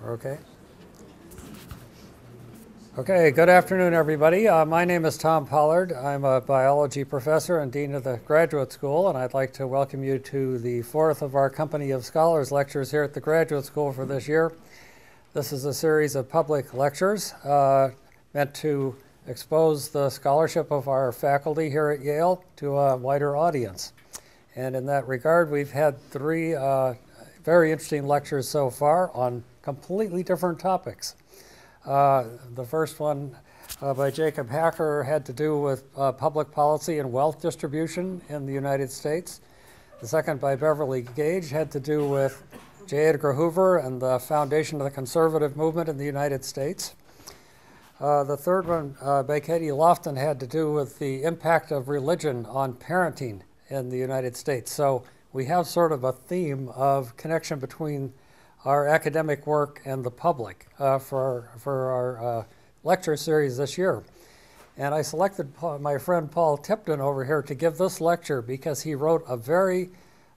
Okay. Okay, good afternoon, everybody. My name is Tom Pollard. I'm a biology professor and dean of the graduate school, and I'd like to welcome you to the fourth of our Company of Scholars lectures here at the graduate school for this year. This is a series of public lectures meant to expose the scholarship of our faculty here at Yale to a wider audience. And in that regard, we've had three very interesting lectures so far on completely different topics. The first one by Jacob Hacker had to do with public policy and wealth distribution in the United States. The second by Beverly Gage had to do with J. Edgar Hoover and the foundation of the conservative movement in the United States. The third one by Katie Lofton had to do with the impact of religion on parenting in the United States. So we have sort of a theme of connection between our academic work and the public for our lecture series this year. And I selected my friend Paul Tipton over here to give this lecture because he wrote a very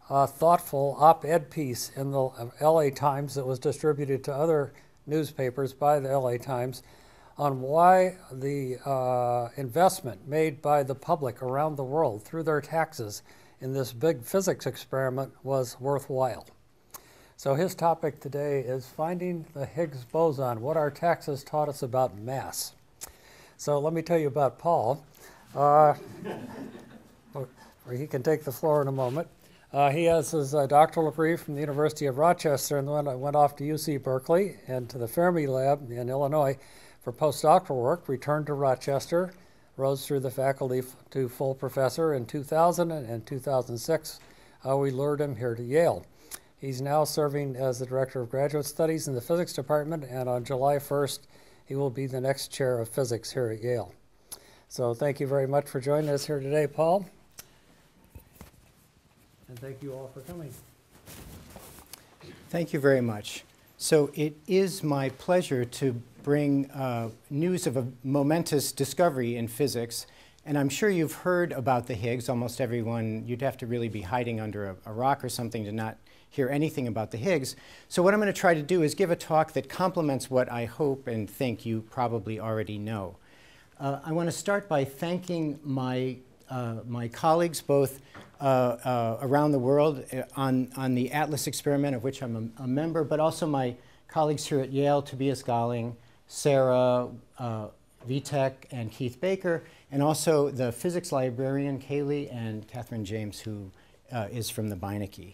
thoughtful op-ed piece in the LA Times that was distributed to other newspapers by the LA Times on why the investment made by the public around the world through their taxes in this big physics experiment was worthwhile. So his topic today is finding the Higgs boson, what our taxes taught us about mass. So let me tell you about Paul. Or he can take the floor in a moment. He has his doctoral degree from the University of Rochester and then went off to UC Berkeley and to the Fermi Lab in Illinois for postdoctoral work, returned to Rochester, rose through the faculty to full professor in 2000, and in 2006 we lured him here to Yale. He's now serving as the Director of Graduate Studies in the Physics Department, and on July 1st, he will be the next Chair of Physics here at Yale. So thank you very much for joining us here today, Paul. And thank you all for coming. Thank you very much. So it is my pleasure to bring news of a momentous discovery in physics. And I'm sure you've heard about the Higgs. Almost everyone, you'd have to really be hiding under a rock or something to not hear anything about the Higgs. So what I'm going to try to do is give a talk that complements what I hope and think you probably already know. I want to start by thanking my colleagues both around the world on the Atlas experiment, of which I'm a member, but also my colleagues here at Yale, Tobias Galling, Sarah, Vitek, and Keith Baker, and also the physics librarian, Kaylee, and Catherine James, who is from the Beinecke.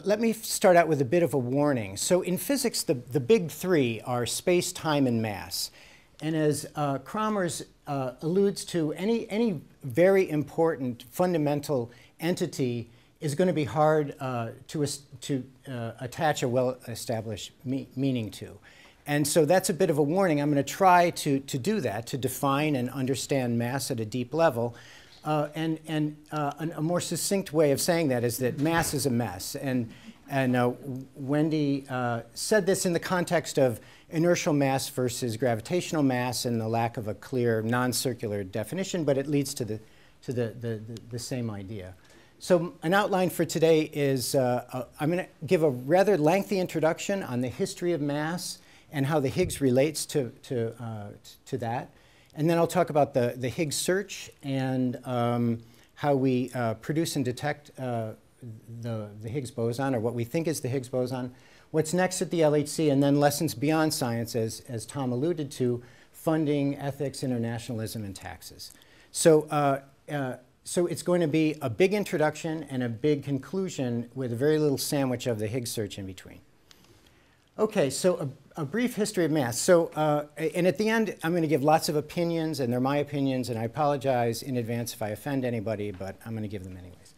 Let me start out with a bit of a warning. So in physics, the big three are space, time, and mass. And as Kramers alludes to, any very important fundamental entity is going to be hard to attach a well-established meaning to. And so that's a bit of a warning. I'm going to try to do that, to define and understand mass at a deep level. And a more succinct way of saying that is that mass is a mess. And Wendy said this in the context of inertial mass versus gravitational mass and the lack of a clear non-circular definition, but it leads to the same idea. So an outline for today is I'm going to give a rather lengthy introduction on the history of mass and how the Higgs relates to that. And then I'll talk about the Higgs search and how we produce and detect the Higgs boson, or what we think is the Higgs boson, what's next at the LHC, and then lessons beyond science, as Tom alluded to, funding, ethics, internationalism, and taxes. So it's going to be a big introduction and a big conclusion with a very little sandwich of the Higgs search in between. Okay, so a brief history of mass. So, and at the end, I'm going to give lots of opinions, and they're my opinions, and I apologize in advance if I offend anybody, but I'm going to give them anyways.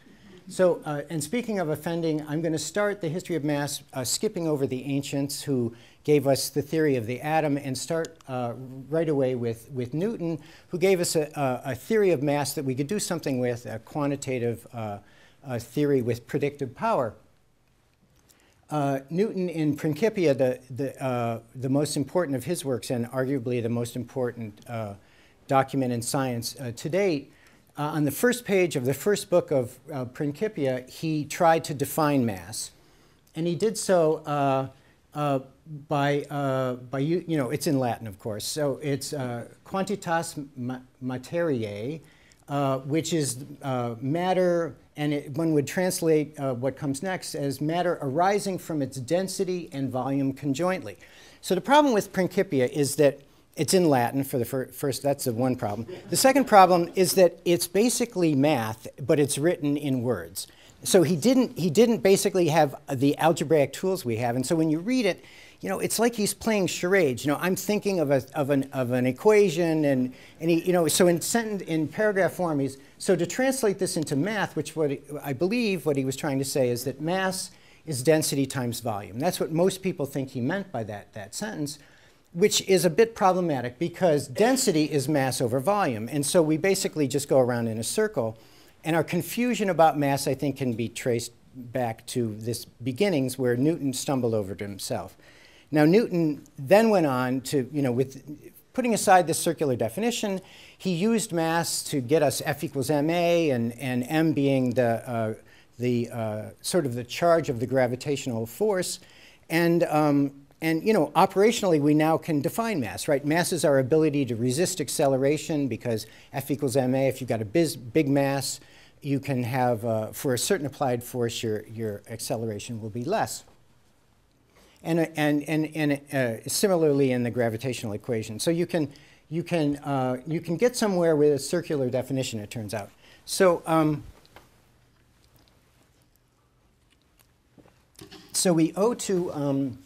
So, and speaking of offending, I'm going to start the history of mass skipping over the ancients who gave us the theory of the atom, and start right away with Newton, who gave us a theory of mass that we could do something with, a quantitative theory with predictive power. Newton in Principia, the most important of his works, and arguably the most important document in science to date, on the first page of the first book of Principia, he tried to define mass. And he did so it's in Latin, of course. So it's quantitas materiae, which is matter, and one would translate what comes next as matter arising from its density and volume conjointly. So the problem with Principia is that it's in Latin for the first, that's the one problem. The second problem is that it's basically math, but it's written in words. So he didn't basically have the algebraic tools we have, and so when you read it, it's like he's playing charades. I'm thinking of an equation, and he, so in paragraph form, so to translate this into math, which I believe what he was trying to say is that mass is density times volume. That's what most people think he meant by that sentence, which is a bit problematic because density is mass over volume, and so we basically just go around in a circle. And our confusion about mass, I think, can be traced back to this beginnings where Newton stumbled over to himself. Now, Newton then went on to, with putting aside this circular definition, he used mass to get us F equals ma, and m being the sort of the charge of the gravitational force. And operationally, we now can define mass, right? Mass is our ability to resist acceleration because F equals ma. If you've got a big mass, you can have, for a certain applied force, your acceleration will be less. And similarly in the gravitational equation. So you can get somewhere with a circular definition, it turns out. So, so we owe to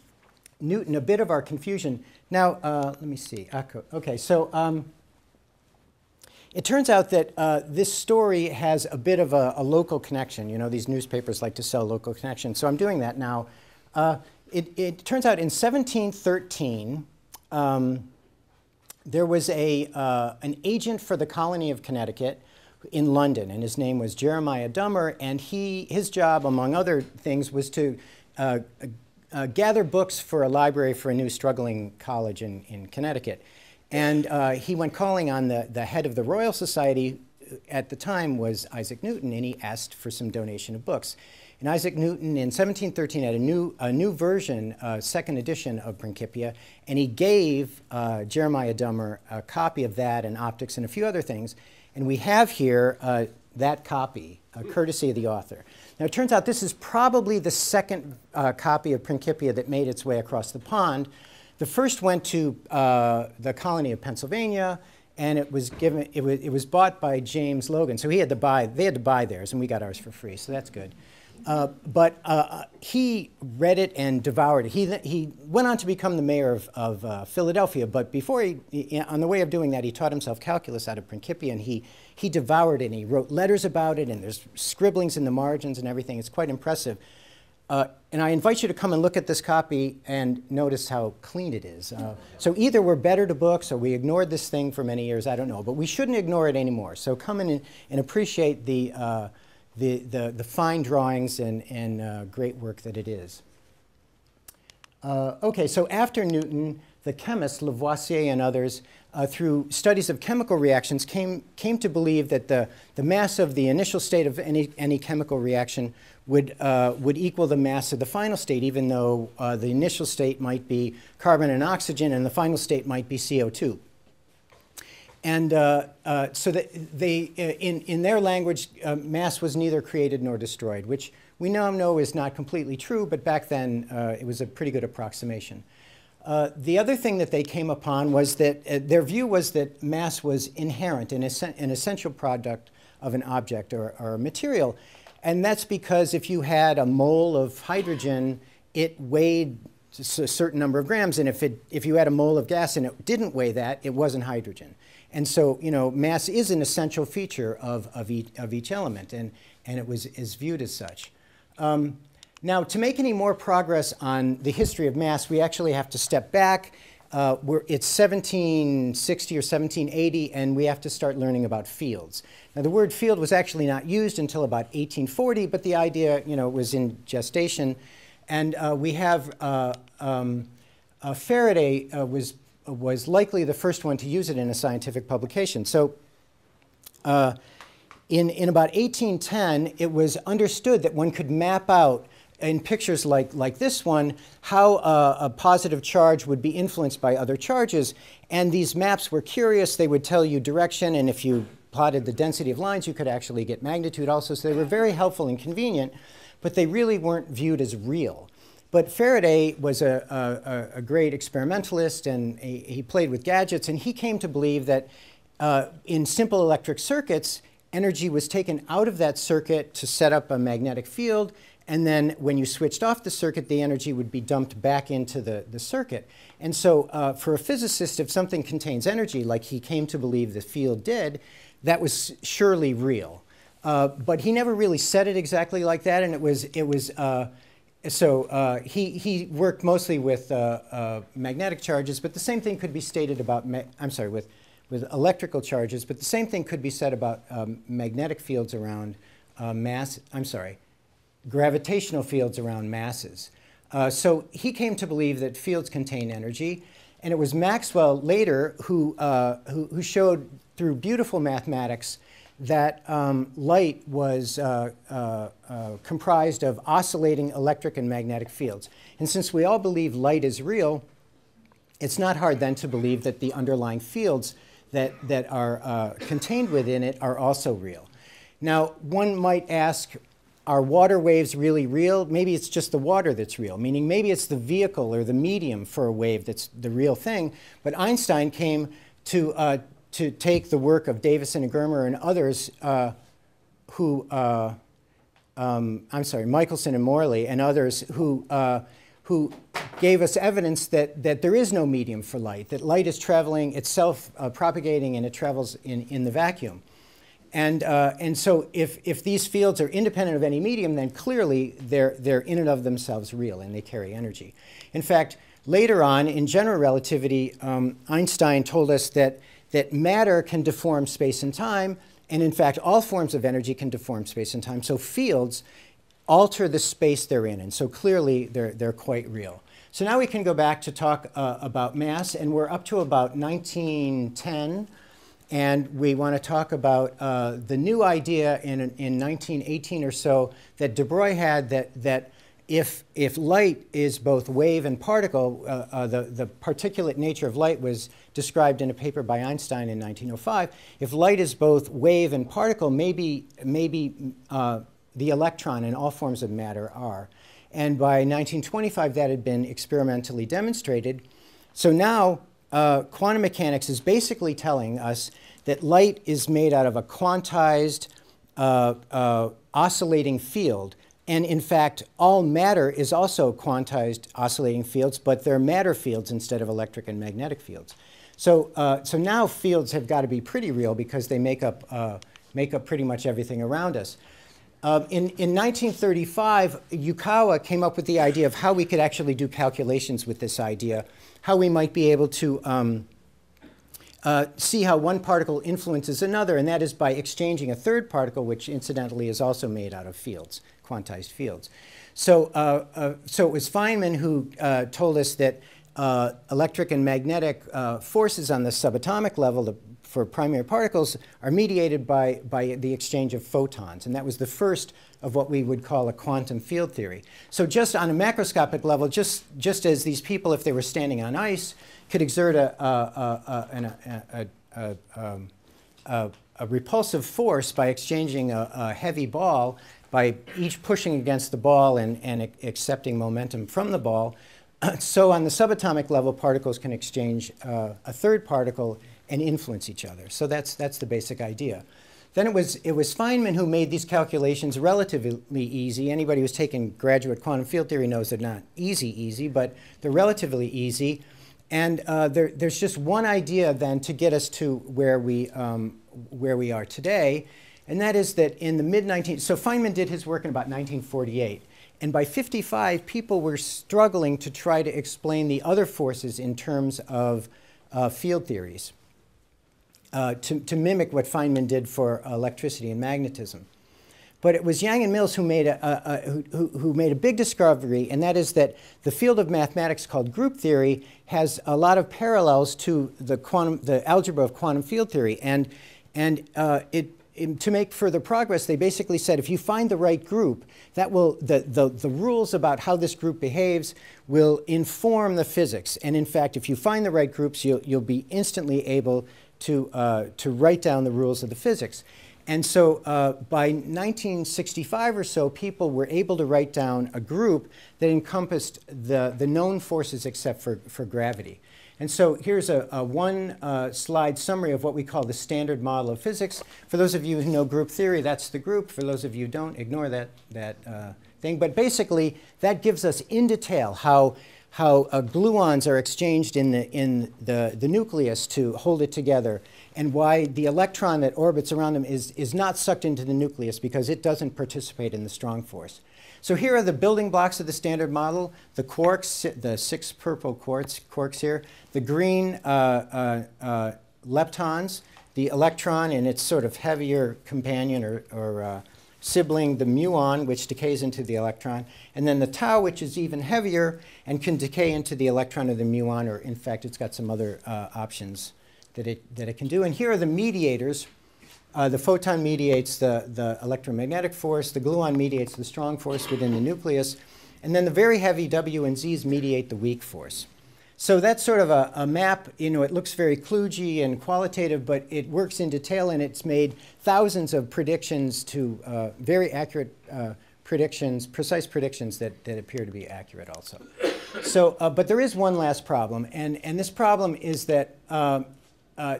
Newton a bit of our confusion. Now, let me see. Okay, so it turns out that this story has a bit of a local connection. These newspapers like to sell local connections, so I'm doing that now. It turns out in 1713, there was an agent for the colony of Connecticut in London, and his name was Jeremiah Dummer, and his job, among other things, was to gather books for a library for a new struggling college in Connecticut. And he went calling on the head of the Royal Society at the time was Isaac Newton, and he asked for some donation of books. And Isaac Newton in 1713 had a new version, second edition of Principia, and he gave Jeremiah Dummer a copy of that and optics and a few other things. And we have here that copy, courtesy of the author. Now, it turns out this is probably the second copy of Principia that made its way across the pond. The first went to the colony of Pennsylvania, and it was bought by James Logan. So they had to buy theirs, and we got ours for free, so that's good. But he read it and devoured it. He went on to become the mayor of Philadelphia, but before on the way of doing that, he taught himself calculus out of Principia, and he devoured it, and he wrote letters about it, and there's scribblings in the margins and everything. It's quite impressive. And I invite you to come and look at this copy and notice how clean it is. So either we're better to books or we ignored this thing for many years, I don't know, but we shouldn't ignore it anymore. So come in and appreciate the fine drawings and great work that it is. Okay, so after Newton, the chemists, Lavoisier and others, through studies of chemical reactions, came to believe that the mass of the initial state of any chemical reaction would equal the mass of the final state, even though the initial state might be carbon and oxygen, and the final state might be CO2. And so that in their language, mass was neither created nor destroyed, which we now know is not completely true, but back then it was a pretty good approximation. The other thing that they came upon was that their view was that mass was inherent, an essential product of an object or a material. And that's because if you had a mole of hydrogen, it weighed a certain number of grams, and if you had a mole of gas and it didn't weigh that, it wasn't hydrogen. And so, mass is an essential feature of each element, and it is viewed as such. Now, to make any more progress on the history of mass, we actually have to step back. It's 1760 or 1780, and we have to start learning about fields. Now, the word field was actually not used until about 1840, but the idea, was in gestation. And we have Faraday was likely the first one to use it in a scientific publication. So in about 1810, it was understood that one could map out in pictures like this one, how a positive charge would be influenced by other charges. And these maps were curious. They would tell you direction, and if you plotted the density of lines, you could actually get magnitude also. So they were very helpful and convenient, but they really weren't viewed as real. But Faraday was a great experimentalist, and he played with gadgets, and he came to believe that in simple electric circuits, energy was taken out of that circuit to set up a magnetic field, and then when you switched off the circuit, the energy would be dumped back into the circuit. And so for a physicist, if something contains energy, like he came to believe the field did, that was surely real. But he never really said it exactly like that, and he worked mostly with magnetic charges, but the same thing could be stated about, with electrical charges, but the same thing could be said about magnetic fields around gravitational fields around masses. So he came to believe that fields contain energy, and it was Maxwell later who showed through beautiful mathematics that light was comprised of oscillating electric and magnetic fields. And since we all believe light is real, it's not hard then to believe that the underlying fields that are contained within it are also real. Now, one might ask, are water waves really real? Maybe it's just the water that's real, meaning maybe it's the vehicle or the medium for a wave that's the real thing. But Einstein came to take the work of Davison and Germer and others Michelson and Morley and others who gave us evidence that there is no medium for light, that light is traveling itself, propagating, and it travels in the vacuum. And so if these fields are independent of any medium, then clearly they're in and of themselves real, and they carry energy. In fact, later on in general relativity, Einstein told us that matter can deform space and time, and in fact, all forms of energy can deform space and time. So fields alter the space they're in, and so clearly they're quite real. So now we can go back to talk about mass, and we're up to about 1910, and we want to talk about the new idea in 1918 or so that de Broglie had, that if light is both wave and particle, the particulate nature of light was described in a paper by Einstein in 1905. If light is both wave and particle, maybe the electron and all forms of matter are. And by 1925, that had been experimentally demonstrated. So now quantum mechanics is basically telling us that light is made out of a quantized oscillating field. And in fact, all matter is also quantized oscillating fields, but they're matter fields instead of electric and magnetic fields. So now fields have got to be pretty real because they make up pretty much everything around us. In 1935, Yukawa came up with the idea of how we could actually do calculations with this idea, how we might be able to see how one particle influences another, and that is by exchanging a third particle, which incidentally is also made out of fields, quantized fields. So it was Feynman who told us that electric and magnetic forces on the subatomic level for primary particles are mediated by the exchange of photons, and that was the first of what we would call a quantum field theory. So just on a macroscopic level, just as these people, if they were standing on ice, could exert a repulsive force by exchanging a heavy ball, by each pushing against the ball and accepting momentum from the ball. So on the subatomic level, particles can exchange a third particle and influence each other. So that's the basic idea. Then it was Feynman who made these calculations relatively easy. Anybody who's taken graduate quantum field theory knows they're not easy, but they're relatively easy. And there's just one idea then to get us to where we are today, and that is that in the mid-19th, so Feynman did his work in about 1948. And by 55, people were struggling to try to explain the other forces in terms of field theories, to mimic what Feynman did for electricity and magnetism. But it was Yang and Mills who made a big discovery, and that is that the field of mathematics called group theory has a lot of parallels to the algebra of quantum field theory, and to make further progress, they basically said if you find the right group, that will, the rules about how this group behaves will inform the physics. And in fact, if you find the right groups, you'll be instantly able to write down the rules of the physics. And so by 1965 or so, people were able to write down a group that encompassed the known forces except for gravity. And so here's a one-slide summary of what we call the standard model of physics. For those of you who know group theory, that's the group. For those of you who don't, ignore that thing. But basically, that gives us in detail how gluons are exchanged in the nucleus to hold it together, and why the electron that orbits around them is not sucked into the nucleus because it doesn't participate in the strong force. So here are the building blocks of the standard model: the quarks, the 6 purple quarks here, the green leptons, the electron and its sort of heavier companion or sibling, the muon, which decays into the electron, and then the tau, which is even heavier and can decay into the electron of the muon, or in fact, it's got some other options that it can do. And here are the mediators. The photon mediates the electromagnetic force. The gluon mediates the strong force within the nucleus. And then the very heavy W and Z's mediate the weak force. So that's sort of a map. You know, it looks very kludgy and qualitative, but it works in detail, and it's made thousands of predictions to very accurate predictions, precise predictions that appear to be accurate also. So, but there is one last problem, and this problem is that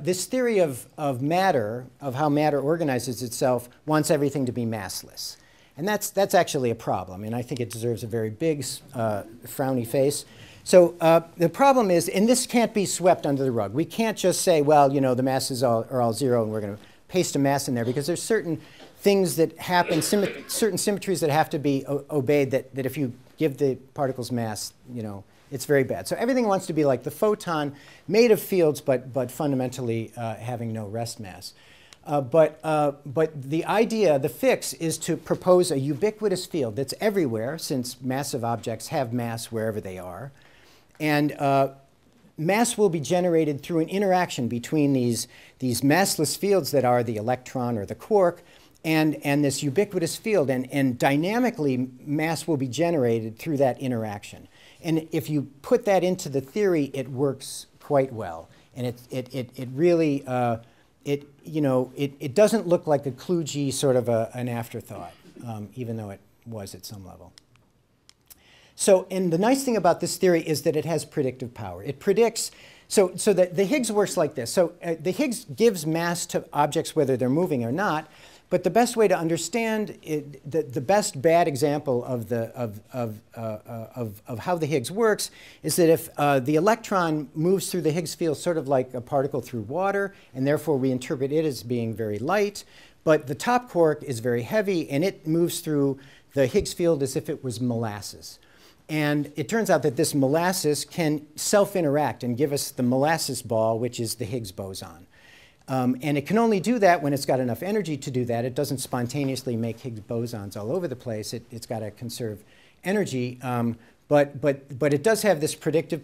this theory of matter, of how matter organizes itself, wants everything to be massless. And that's actually a problem, and I think it deserves a very big, frowny face. So the problem is, and this can't be swept under the rug. We can't just say, well, you know, the masses are all zero, and we're going to paste a mass in there, because there's certain things that happen, certain symmetries that have to be obeyed that if you give the particles mass, you know, it's very bad. So everything wants to be like the photon, made of fields, but fundamentally having no rest mass. But the idea, the fix, is to propose a ubiquitous field that's everywhere, since massive objects have mass wherever they are. And mass will be generated through an interaction between these massless fields that are the electron or the quark and this ubiquitous field. And dynamically, mass will be generated through that interaction. And if you put that into the theory, it works quite well. And it really, it doesn't look like a kludgy sort of an afterthought, even though it was at some level. So, and the nice thing about this theory is that it has predictive power. It predicts, so that the Higgs works like this. So the Higgs gives mass to objects whether they're moving or not. But the best way to understand it, the best bad example of how the Higgs works is that if the electron moves through the Higgs field sort of like a particle through water, and therefore we interpret it as being very light, but the top quark is very heavy, and it moves through the Higgs field as if it was molasses. And it turns out that this molasses can self-interact and give us the molasses ball, which is the Higgs boson. And it can only do that when it's got enough energy to do that. It doesn't spontaneously make Higgs bosons all over the place. It's got to conserve energy. But it does have this predictive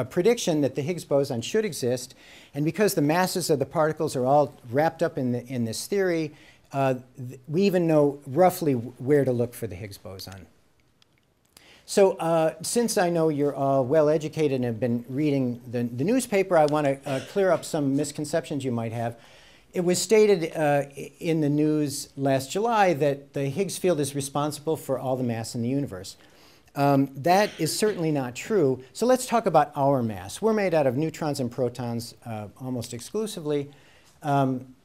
prediction that the Higgs boson should exist. And because the masses of the particles are all wrapped up in this theory, we even know roughly where to look for the Higgs boson. So since I know you're all well educated and have been reading the newspaper, I want to clear up some misconceptions you might have. It was stated in the news last July that the Higgs field is responsible for all the mass in the universe. That is certainly not true. So let's talk about our mass. We're made out of neutrons and protons almost exclusively. And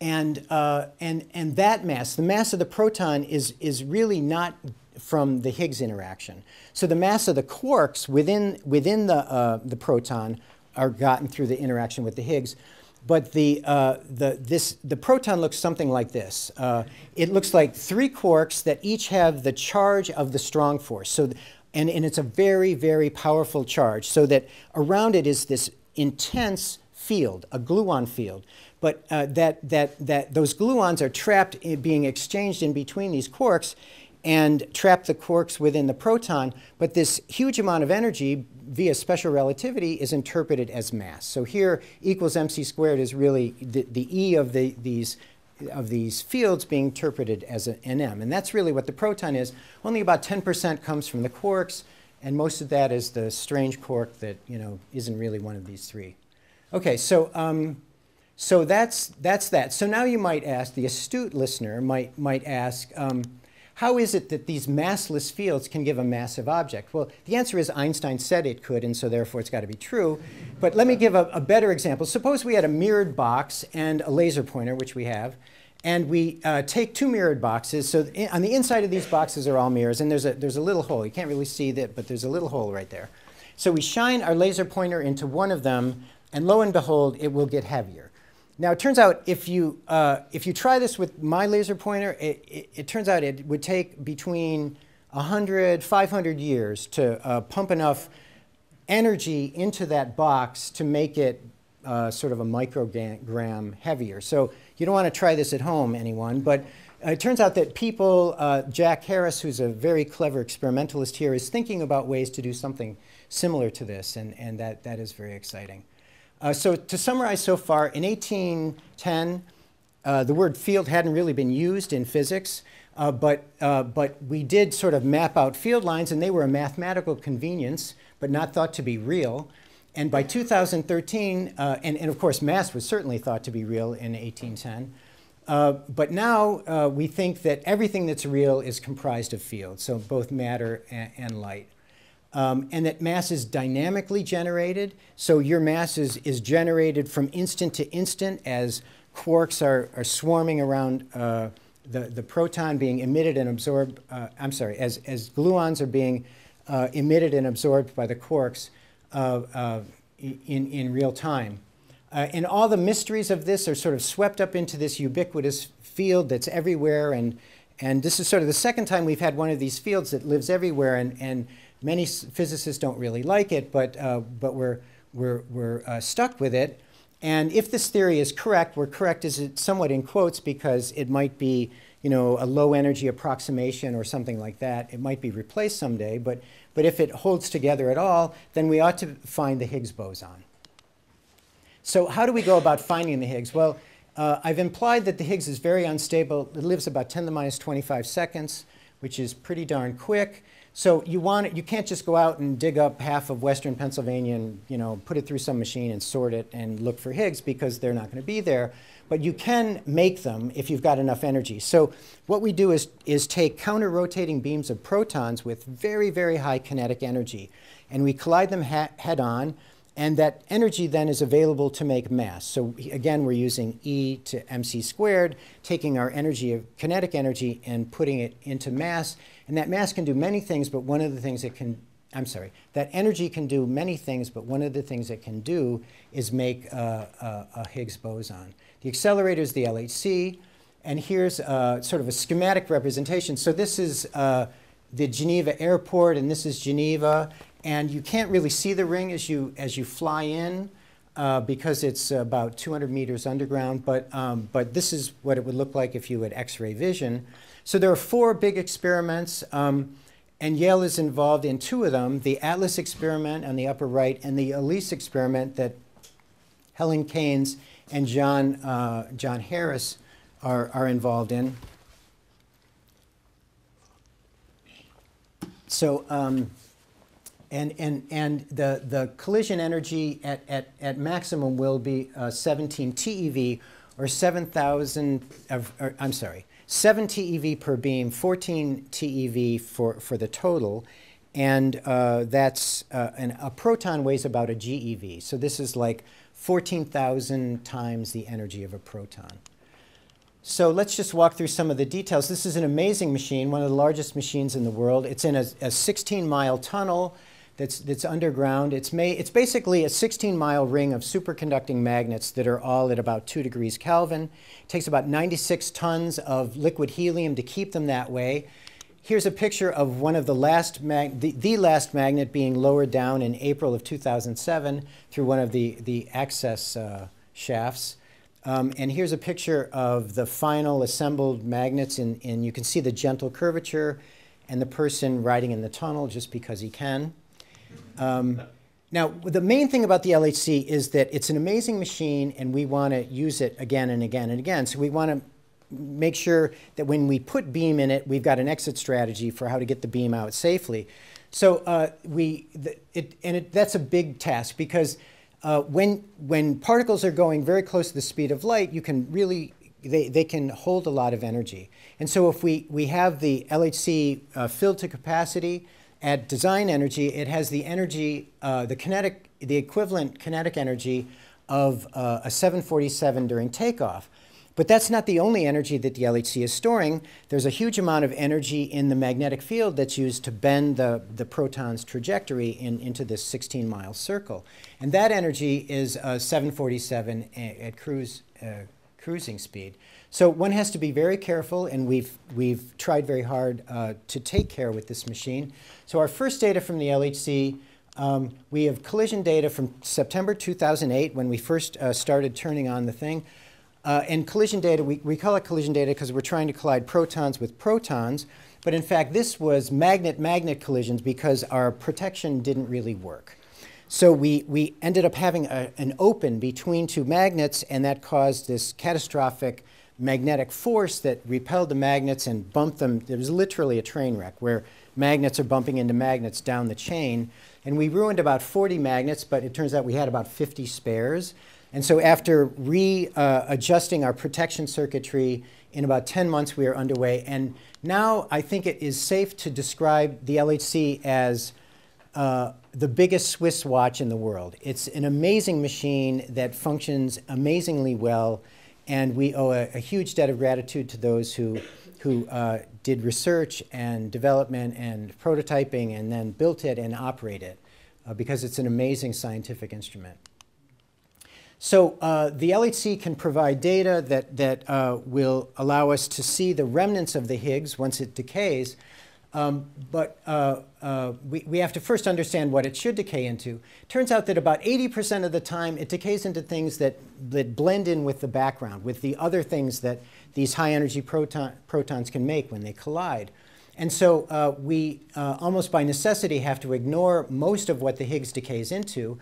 that mass, the mass of the proton, is really not from the Higgs interaction. So the mass of the quarks within the proton are gotten through the interaction with the Higgs. But the proton looks something like this. It looks like 3 quarks that each have the charge of the strong force. So, and it's a very, very powerful charge, so that around it is this intense field, a gluon field. But those gluons are trapped being exchanged in between these quarks. and trap the quarks within the proton. But this huge amount of energy via special relativity is interpreted as mass. So here, equals mc squared is really the E of these fields being interpreted as an m. And that's really what the proton is. Only about 10% comes from the quarks, and most of that is the strange quark that isn't really one of these three. Okay, so that's that. So now you might ask, the astute listener might ask, how is it that these massless fields can give a massive object? Well, the answer is Einstein said it could, and so therefore it's got to be true. But let me give a better example. Suppose we had a mirrored box and a laser pointer, which we have, and we take two mirrored boxes. So on the inside of these boxes are all mirrors, and there's a little hole. You can't really see that, but there's a little hole right there. So we shine our laser pointer into one of them, and lo and behold, it will get heavier. Now, it turns out if you try this with my laser pointer, it turns out it would take between 100, 500 years to pump enough energy into that box to make it sort of a microgram heavier. So you don't want to try this at home, anyone. But it turns out that people, Jack Harris, who's a very clever experimentalist here, is thinking about ways to do something similar to this, and that is very exciting. So to summarize so far, in 1810, the word field hadn't really been used in physics, but we did sort of map out field lines, and they were a mathematical convenience, but not thought to be real. And by 2013, and of course mass was certainly thought to be real in 1810, but now we think that everything that's real is comprised of fields, so both matter and light. And that mass is dynamically generated. So your mass is generated from instant to instant as quarks are swarming around the proton being emitted and absorbed. As gluons are being emitted and absorbed by the quarks in real time. And all the mysteries of this are sort of swept up into this ubiquitous field that's everywhere. And this is sort of the second time we've had one of these fields that lives everywhere. And many physicists don't really like it, but we're stuck with it. And if this theory is correct, we're correct is it somewhat in quotes because it might be a low energy approximation or something like that. It might be replaced someday, but if it holds together at all, then we ought to find the Higgs boson. So how do we go about finding the Higgs? Well, I've implied that the Higgs is very unstable. It lives about 10 to the minus 25 seconds, which is pretty darn quick. So you can't just go out and dig up half of western Pennsylvania and put it through some machine and sort it and look for Higgs because they're not going to be there. But you can make them if you've got enough energy. So what we do is take counter-rotating beams of protons with very, very high kinetic energy, and we collide them head-on, and that energy then is available to make mass. So again, we're using E to mc squared, taking our kinetic energy and putting it into mass. And that mass can do many things, but one of the things it can, that energy can do many things, but one of the things it can do is make a Higgs boson. The accelerator is the LHC, and here's sort of a schematic representation. So this is the Geneva airport, and this is Geneva. And you can't really see the ring as you fly in because it's about 200 meters underground. But this is what it would look like if you had X-ray vision. So there are 4 big experiments, and Yale is involved in 2 of them, the Atlas experiment on the upper right and the Elise experiment that Helen Keynes and John Harris are involved in. So, and the collision energy at maximum will be 17 TeV, or 7,000, 7 TeV per beam, 14 TeV for the total, and that's and a proton weighs about a GeV. So this is like 14,000 times the energy of a proton. So let's just walk through some of the details. This is an amazing machine, one of the largest machines in the world. It's in a 16-mile tunnel that's underground. It's basically a 16-mile ring of superconducting magnets that are all at about 2 degrees Kelvin. It takes about 96 tons of liquid helium to keep them that way. Here's a picture of one of the last magnet being lowered down in April of 2007 through one of the access shafts. And here's a picture of the final assembled magnets, and you can see the gentle curvature and the person riding in the tunnel just because he can. Now, the main thing about the LHC is that it's an amazing machine, and we want to use it again and again and again. So we want to make sure that when we put beam in it, we've got an exit strategy for how to get the beam out safely. So that's a big task, because when particles are going very close to the speed of light, you can really, they can hold a lot of energy. And so if we have the LHC filled to capacity at design energy, it has the energy, the equivalent kinetic energy of a 747 during takeoff. But that's not the only energy that the LHC is storing. There's a huge amount of energy in the magnetic field that's used to bend the proton's trajectory into this 16-mile circle. And that energy is 747 at cruising speed. So one has to be very careful, and we've tried very hard to take care with this machine. So our first data from the LHC, we have collision data from September 2008, when we first started turning on the thing. And collision data, we call it collision data because we're trying to collide protons with protons. But in fact, this was magnet-magnet collisions because our protection didn't really work. So we ended up having an open between two magnets, and that caused this catastrophic magnetic force that repelled the magnets and bumped them. It was literally a train wreck where magnets are bumping into magnets down the chain. And we ruined about 40 magnets, but it turns out we had about 50 spares. And so after readjusting our protection circuitry, in about 10 months we are underway. And now I think it is safe to describe the LHC as the biggest Swiss watch in the world. It's an amazing machine that functions amazingly well. And we owe a huge debt of gratitude to those who did research and development and prototyping and then built it and operate it, because it's an amazing scientific instrument. So the LHC can provide data that will allow us to see the remnants of the Higgs once it decays. But we have to first understand what it should decay into. Turns out that about 80% of the time it decays into things that blend in with the background, with the other things that these high-energy protons can make when they collide. And so we almost by necessity have to ignore most of what the Higgs decays into.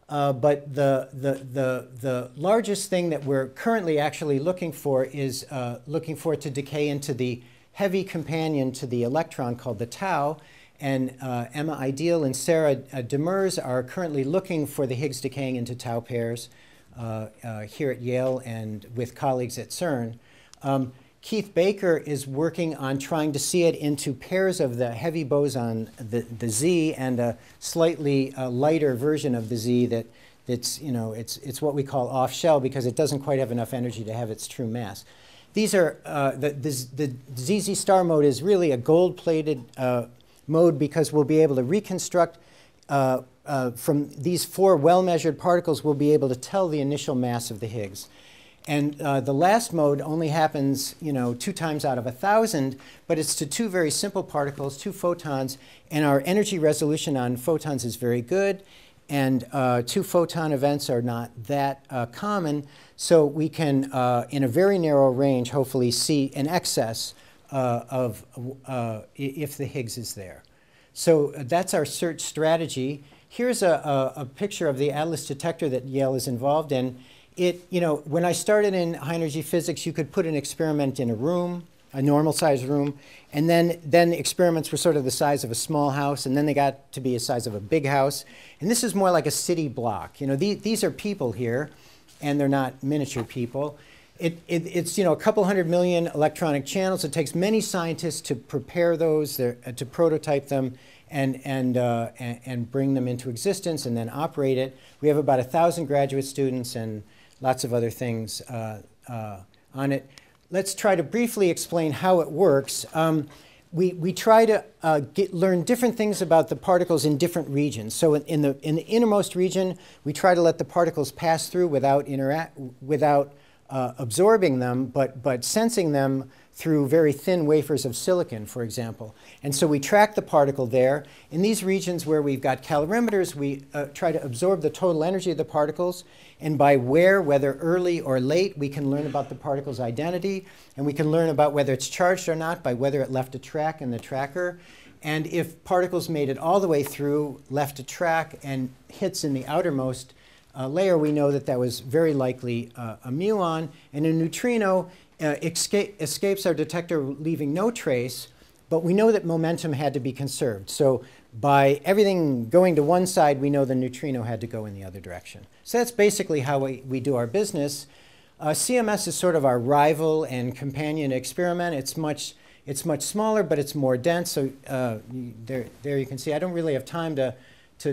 But the largest thing that we're currently actually looking for is looking for it to decay into the heavy companion to the electron called the tau. And Emma Ideal and Sarah Demers are currently looking for the Higgs decaying into tau pairs here at Yale and with colleagues at CERN. Keith Baker is working on trying to see it into pairs of the heavy boson, the Z, and a slightly lighter version of the Z it's what we call off-shell because it doesn't quite have enough energy to have its true mass. These are, the ZZ star mode is really a gold-plated mode because we'll be able to reconstruct from these 4 well-measured particles, we'll be able to tell the initial mass of the Higgs. And the last mode only happens, 2 times out of 1,000, but it's to 2 very simple particles, 2 photons, and our energy resolution on photons is very good, and 2 photon events are not that common, so we can, in a very narrow range, hopefully see an excess of if the Higgs is there. So that's our search strategy. Here's a picture of the Atlas Detector that Yale is involved in. When I started in high-energy physics, you could put an experiment in a room, a normal-sized room, and then experiments were sort of the size of a small house, and then they got to be the size of a big house. And this is more like a city block. These are people here, and they're not miniature people. It's a couple 100 million electronic channels. It takes many scientists to prepare those, to prototype them, and bring them into existence, and then operate it. We have about 1,000 graduate students and lots of other things on it. Let's try to briefly explain how it works. We try to learn different things about the particles in different regions. So in the innermost region, we try to let the particles pass through without absorbing them, but sensing them through very thin wafers of silicon, for example. And so we track the particle there. In these regions where we've got calorimeters, we try to absorb the total energy of the particles. And by whether early or late, we can learn about the particle's identity. And we can learn about whether it's charged or not by whether it left a track in the tracker. And if particles made it all the way through, left a track, and hits in the outermost layer, we know that that was very likely a muon. And a neutrino escapes our detector, leaving no trace. But we know that momentum had to be conserved. So by everything going to one side, we know the neutrino had to go in the other direction. So that's basically how we do our business. CMS is sort of our rival and companion experiment. It's much smaller, but it's more dense. So there you can see. I don't really have time to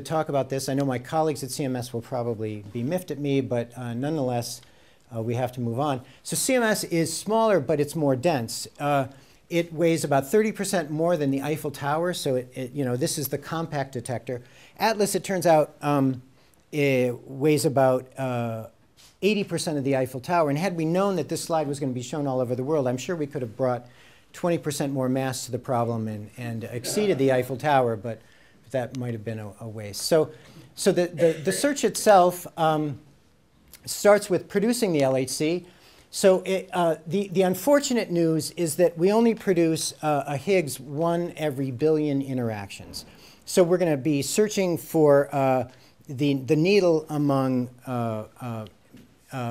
talk about this. I know my colleagues at CMS will probably be miffed at me, but nonetheless, we have to move on. So CMS is smaller, but it's more dense. It weighs about 30% more than the Eiffel Tower. So this is the compact detector. Atlas, it turns out, it weighs about 80% of the Eiffel Tower. And had we known that this slide was going to be shown all over the world, I'm sure we could have brought 20% more mass to the problem and exceeded the Eiffel Tower, but that might have been a waste. So the search itself starts with producing the LHC. So the unfortunate news is that we only produce a Higgs 1 every billion interactions. So we're going to be searching for the needle among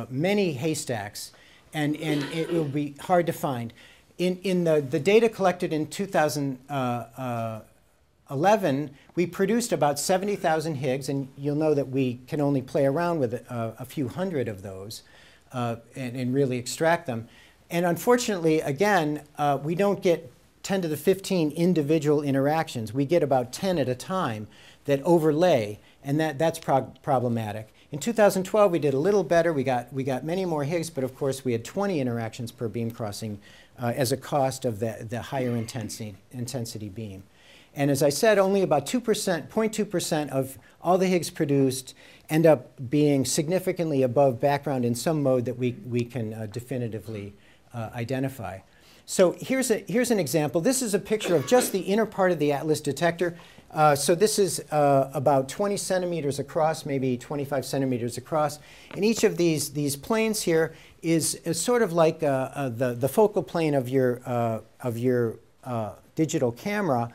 many haystacks, and it will be hard to find. In the data collected in 2011, we produced about 70,000 Higgs, and you'll know that we can only play around with a few hundred of those and really extract them. And unfortunately, again, we don't get 10 to the 15 individual interactions. We get about 10 at a time that overlay, and that's problematic. In 2012, we did a little better. We got many more Higgs, but of course, we had 20 interactions per beam crossing as a cost of the higher intensity beam. And as I said, only about 0.2% of all the Higgs produced end up being significantly above background in some mode that we can definitively identify. So here's an example. This is a picture of just the inner part of the Atlas detector. So this is about 20 centimeters across, maybe 25 centimeters across. And each of these planes here is sort of like the focal plane of your digital camera.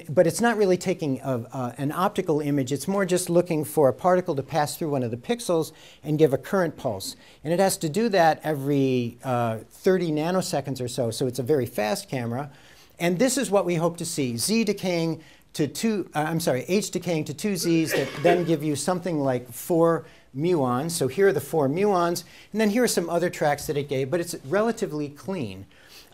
But it's not really taking an optical image. It's more just looking for a particle to pass through one of the pixels and give a current pulse. And it has to do that every 30 nanoseconds or so. So it's a very fast camera. And this is what we hope to see: H decaying to 2 Zs that then give you something like 4 muons. So here are the 4 muons. And then here are some other tracks that it gave. But it's relatively clean.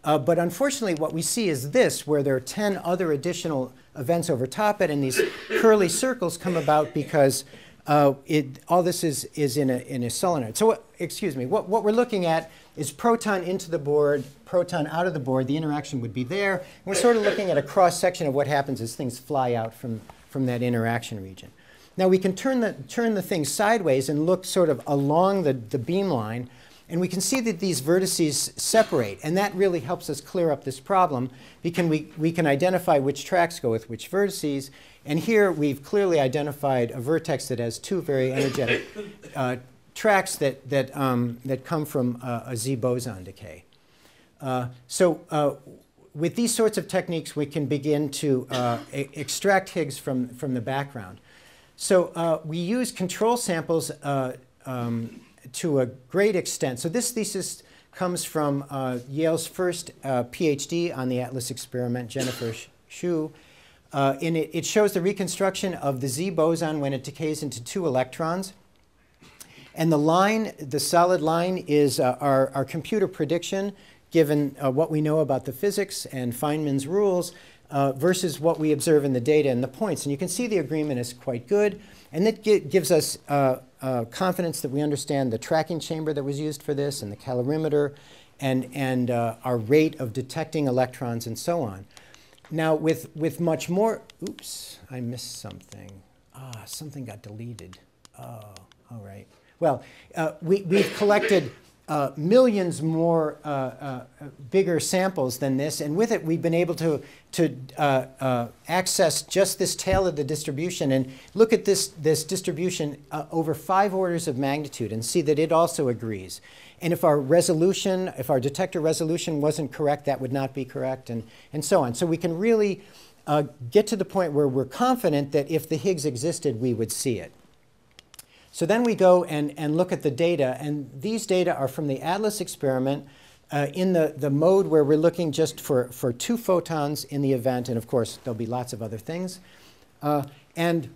But unfortunately, what we see is this, where there are 10 other additional events over top it, and these curly circles come about because all this is in a solenoid. So, what we're looking at is proton into the board, proton out of the board. The interaction would be there. And we're sort of looking at a cross-section of what happens as things fly out from that interaction region. Now, we can turn the thing sideways and look sort of along the beam line. And we can see that these vertices separate, and that really helps us clear up this problem because we can identify which tracks go with which vertices. And here we've clearly identified a vertex that has 2 very energetic tracks that come from a Z boson decay. With these sorts of techniques, we can begin to extract Higgs from the background. So we use control samples to a great extent. So this thesis comes from Yale's first PhD on the Atlas experiment, Jennifer Xu. And it shows the reconstruction of the Z boson when it decays into 2 electrons. And the solid line is our computer prediction, given what we know about the physics and Feynman's rules, versus what we observe in the data and the points. And you can see the agreement is quite good. And that gives us confidence that we understand the tracking chamber that was used for this and the calorimeter and our rate of detecting electrons and so on. Now, with much more, oops, I missed something. Something got deleted. Oh, all right. Well, we've collected millions more bigger samples than this, and with it we've been able to access just this tail of the distribution and look at this distribution over 5 orders of magnitude and see that it also agrees. And if our resolution, if our detector resolution wasn't correct, that would not be correct, and so on. So we can really get to the point where we're confident that if the Higgs existed, we would see it. So then we go and look at the data, and these data are from the Atlas experiment in the mode where we're looking just for 2 photons in the event, and of course there'll be lots of other things. And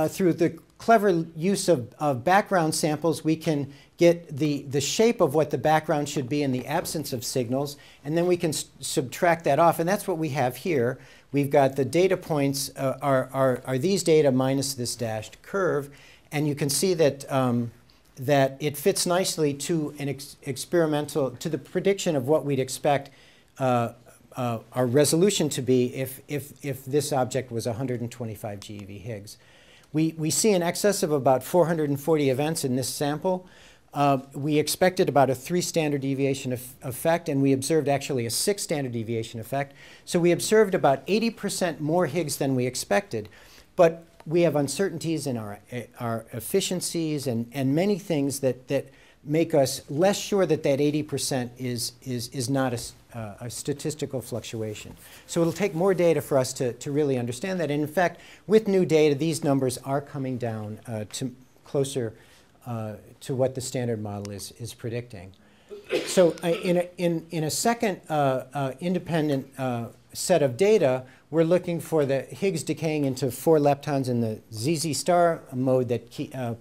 through the clever use of background samples, we can get the shape of what the background should be in the absence of signals, and then we can subtract that off, and that's what we have here. We've got the data points are these data minus this dashed curve, and you can see that that it fits nicely to an experimental, to the prediction of what we'd expect our resolution to be if this object was 125 GeV Higgs. We see an excess of about 440 events in this sample. We expected about a 3 standard deviation effect, and we observed actually a 6 standard deviation effect. So we observed about 80% more Higgs than we expected. But we have uncertainties in our efficiencies and many things that make us less sure that 80% is not a statistical fluctuation. So it'll take more data for us to really understand that. And in fact, with new data, these numbers are coming down to closer to what the standard model is predicting. So in a second independent set of data, we're looking for the Higgs decaying into 4 leptons in the ZZ star mode that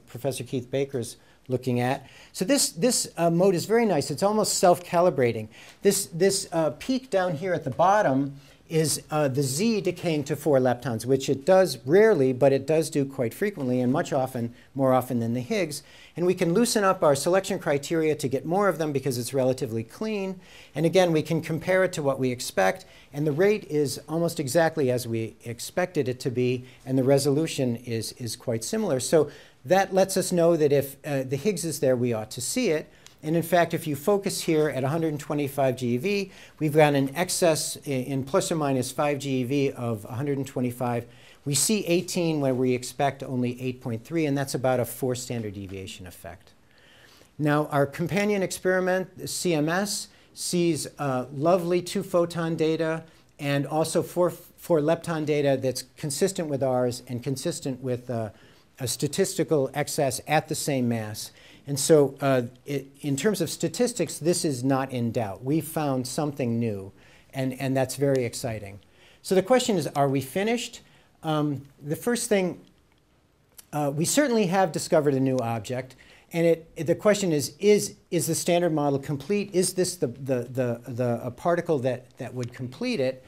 Professor Keith Baker's looking at. So this mode is very nice. It's almost self-calibrating. This peak down here at the bottom is the Z decaying to 4 leptons, which it does rarely, but it does do quite frequently and much often, more often than the Higgs. And we can loosen up our selection criteria to get more of them because it's relatively clean. And again, we can compare it to what we expect, and the rate is almost exactly as we expected it to be, and the resolution is quite similar. So that lets us know that if the Higgs is there, we ought to see it. And in fact, if you focus here at 125 GeV, we've got an excess in plus or minus 5 GeV of 125. We see 18 where we expect only 8.3, and that's about a 4 standard deviation effect. Now, our companion experiment, CMS, sees lovely 2 photon data and also 4 lepton data that's consistent with ours and consistent with a statistical excess at the same mass. And so in terms of statistics, this is not in doubt. We found something new, and that's very exciting. So the question is, are we finished? The first thing, we certainly have discovered a new object, and the question is the standard model complete? Is this a particle that would complete it?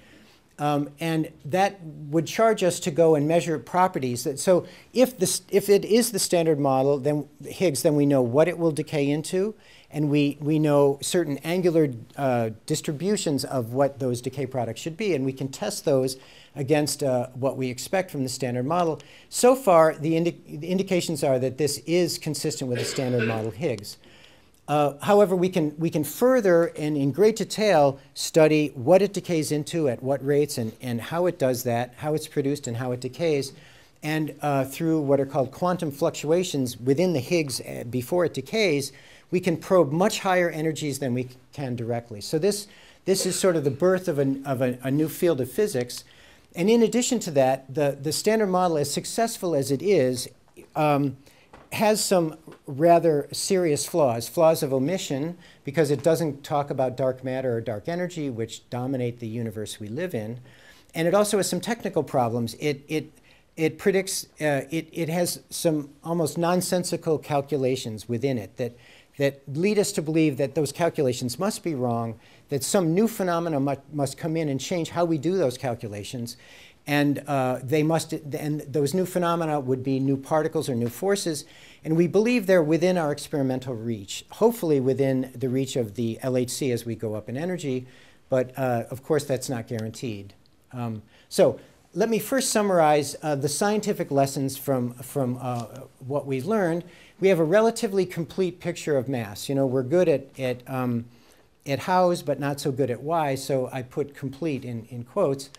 And that would charge us to go and measure properties. So if it is the standard model, then Higgs, then we know what it will decay into, and we know certain angular distributions of what those decay products should be, and we can test those against what we expect from the standard model. So far, the indications are that this is consistent with the standard model Higgs. However, we can further and in great detail study what it decays into, at what rates, and how it does that, how it's produced and how it decays, and through what are called quantum fluctuations within the Higgs before it decays, we can probe much higher energies than we can directly. So this is sort of the birth of a new field of physics. And in addition to that, the standard model, as successful as it is, has some rather serious flaws of omission, because it doesn't talk about dark matter or dark energy, which dominate the universe we live in. And it also has some technical problems. It predicts, it has some almost nonsensical calculations within it that lead us to believe that those calculations must be wrong, that some new phenomena must come in and change how we do those calculations. And those new phenomena would be new particles or new forces. And we believe they're within our experimental reach, hopefully within the reach of the LHC as we go up in energy. But of course, that's not guaranteed. So let me first summarize the scientific lessons from what we've learned. We have a relatively complete picture of mass. You know, we're good at hows, but not so good at why, so I put complete in quotes.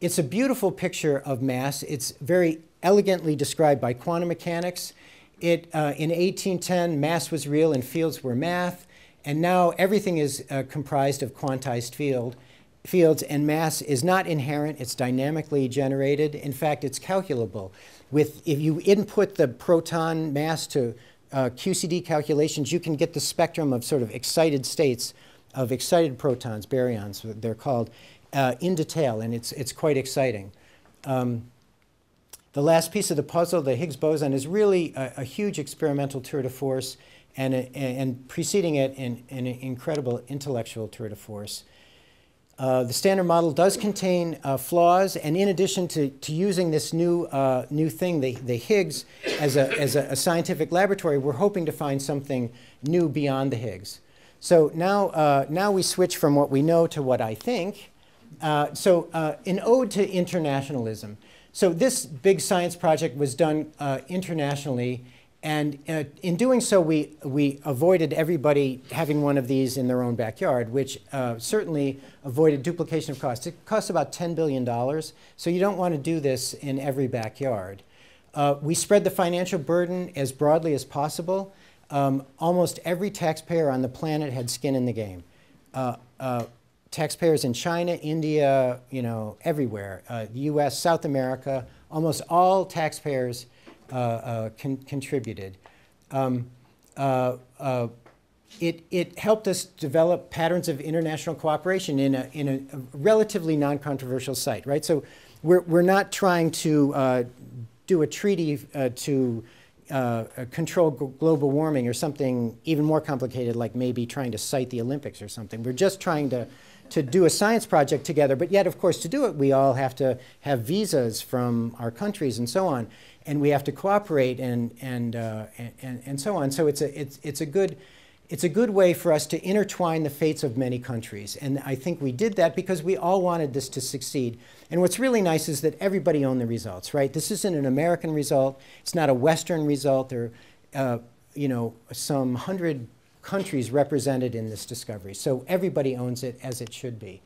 It's a beautiful picture of mass. It's very elegantly described by quantum mechanics. In 1810, mass was real and fields were math, and now everything is comprised of quantized fields, and mass is not inherent, it's dynamically generated. In fact, it's calculable. If you input the proton mass to QCD calculations, you can get the spectrum of sort of excited states, of excited protons, baryons, they're called, in detail, and it's quite exciting. The last piece of the puzzle, the Higgs boson, is really a huge experimental tour de force, and preceding it an incredible intellectual tour de force. The Standard Model does contain flaws, and in addition to using this new thing, the Higgs, as a scientific laboratory, we're hoping to find something new beyond the Higgs. So now we switch from what we know to what I think. An ode to internationalism. So this big science project was done internationally, and in doing so, we avoided everybody having one of these in their own backyard, which certainly avoided duplication of costs. It costs about $10 billion, so you don't want to do this in every backyard. We spread the financial burden as broadly as possible. Almost every taxpayer on the planet had skin in the game. Taxpayers in China, India, you know, everywhere, the US, South America, almost all taxpayers contributed. It helped us develop patterns of international cooperation in a relatively non-controversial site, right? So we're not trying to do a treaty to control global warming or something even more complicated, like maybe trying to cite the Olympics or something. We're just trying to do a science project together, but yet, of course, to do it, we all have to have visas from our countries and so on, and we have to cooperate and so on. So it's a good way for us to intertwine the fates of many countries, and I think we did that because we all wanted this to succeed. And what's really nice is that everybody owned the results, right? This isn't an American result. It's not a Western result. There are, you know, some 100 countries represented in this discovery. So everybody owns it as it should be.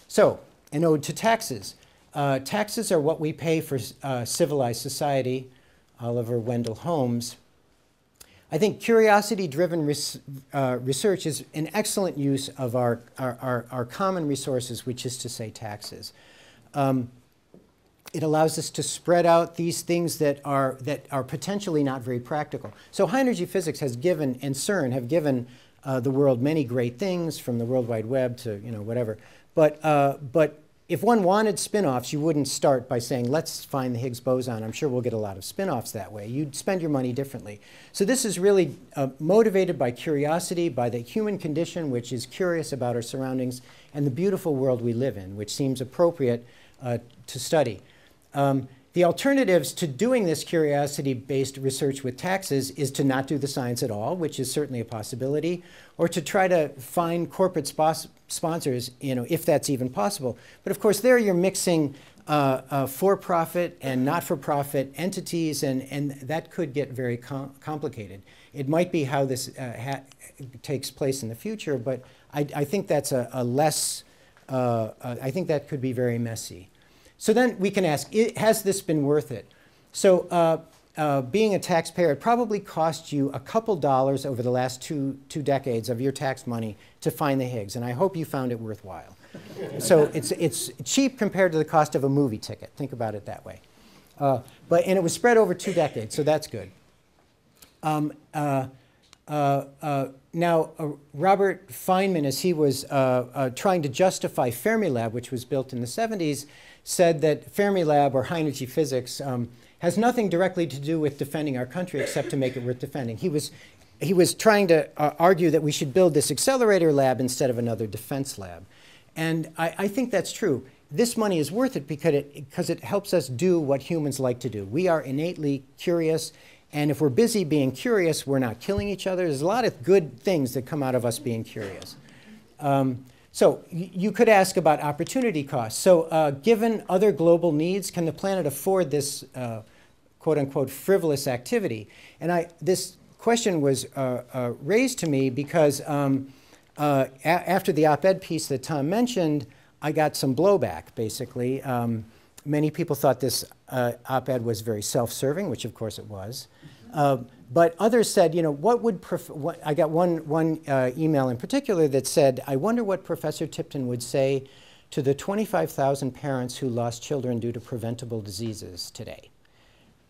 So, an ode to taxes. Taxes are what we pay for civilized society. Oliver Wendell Holmes. I think curiosity-driven research is an excellent use of our common resources, which is to say taxes. It allows us to spread out these things that are potentially not very practical. So high-energy physics has given, and CERN have given the world many great things, from the World Wide Web to, you know, whatever. But if one wanted spin-offs, you wouldn't start by saying, let's find the Higgs boson. I'm sure we'll get a lot of spin-offs that way. You'd spend your money differently. So this is really motivated by curiosity, by the human condition, which is curious about our surroundings, and the beautiful world we live in, which seems appropriate to study. The alternatives to doing this curiosity-based research with taxes is to not do the science at all, which is certainly a possibility, or to try to find corporate sponsors, you know, if that's even possible. But of course, there you're mixing for-profit and not-for-profit entities, and that could get very complicated. It might be how this takes place in the future, but I think that's I think that could be very messy. So then we can ask, has this been worth it? So being a taxpayer, it probably cost you a couple dollars over the last two decades of your tax money to find the Higgs, and I hope you found it worthwhile. So it's cheap compared to the cost of a movie ticket. Think about it that way. And it was spread over 2 decades, so that's good. Now, Robert Feynman, as he was trying to justify Fermilab, which was built in the 70s, said that Fermilab, or high-energy physics, has nothing directly to do with defending our country except to make it worth defending. He was trying to argue that we should build this accelerator lab instead of another defense lab. And I think that's true. This money is worth it because it helps us do what humans like to do. We are innately curious, and if we're busy being curious, we're not killing each other. There's a lot of good things that come out of us being curious. So you could ask about opportunity costs. So given other global needs, can the planet afford this quote-unquote frivolous activity? And this question was raised to me because after the op-ed piece that Tom mentioned, I got some blowback, basically. Many people thought this op-ed was very self-serving, which of course it was. But others said, you know, I got one email in particular that said, I wonder what Professor Tipton would say to the 25,000 parents who lost children due to preventable diseases today.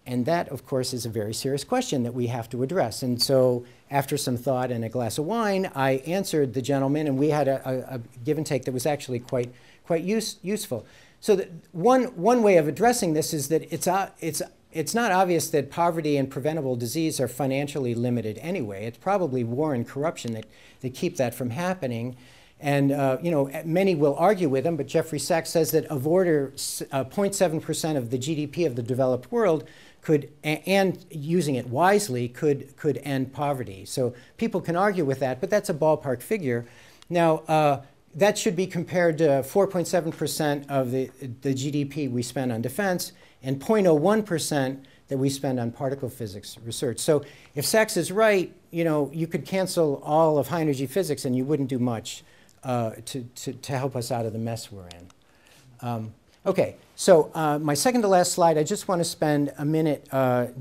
And that, of course, is a very serious question that we have to address. And so after some thought and a glass of wine, I answered the gentleman, and we had a give and take that was actually quite useful. So one way of addressing this is that it's not obvious that poverty and preventable disease are financially limited anyway. It's probably war and corruption that keep that from happening. And you know, many will argue with him, but Jeffrey Sachs says that of order 0.7% of the GDP of the developed world could, and using it wisely, could end poverty. So people can argue with that, but that's a ballpark figure. Now, that should be compared to 4.7% of the GDP we spend on defense and 0.01% that we spend on particle physics research. So if Sachs is right, you know, you could cancel all of high energy physics and you wouldn't do much to help us out of the mess we're in. Okay, so my second to last slide, I just want to spend a minute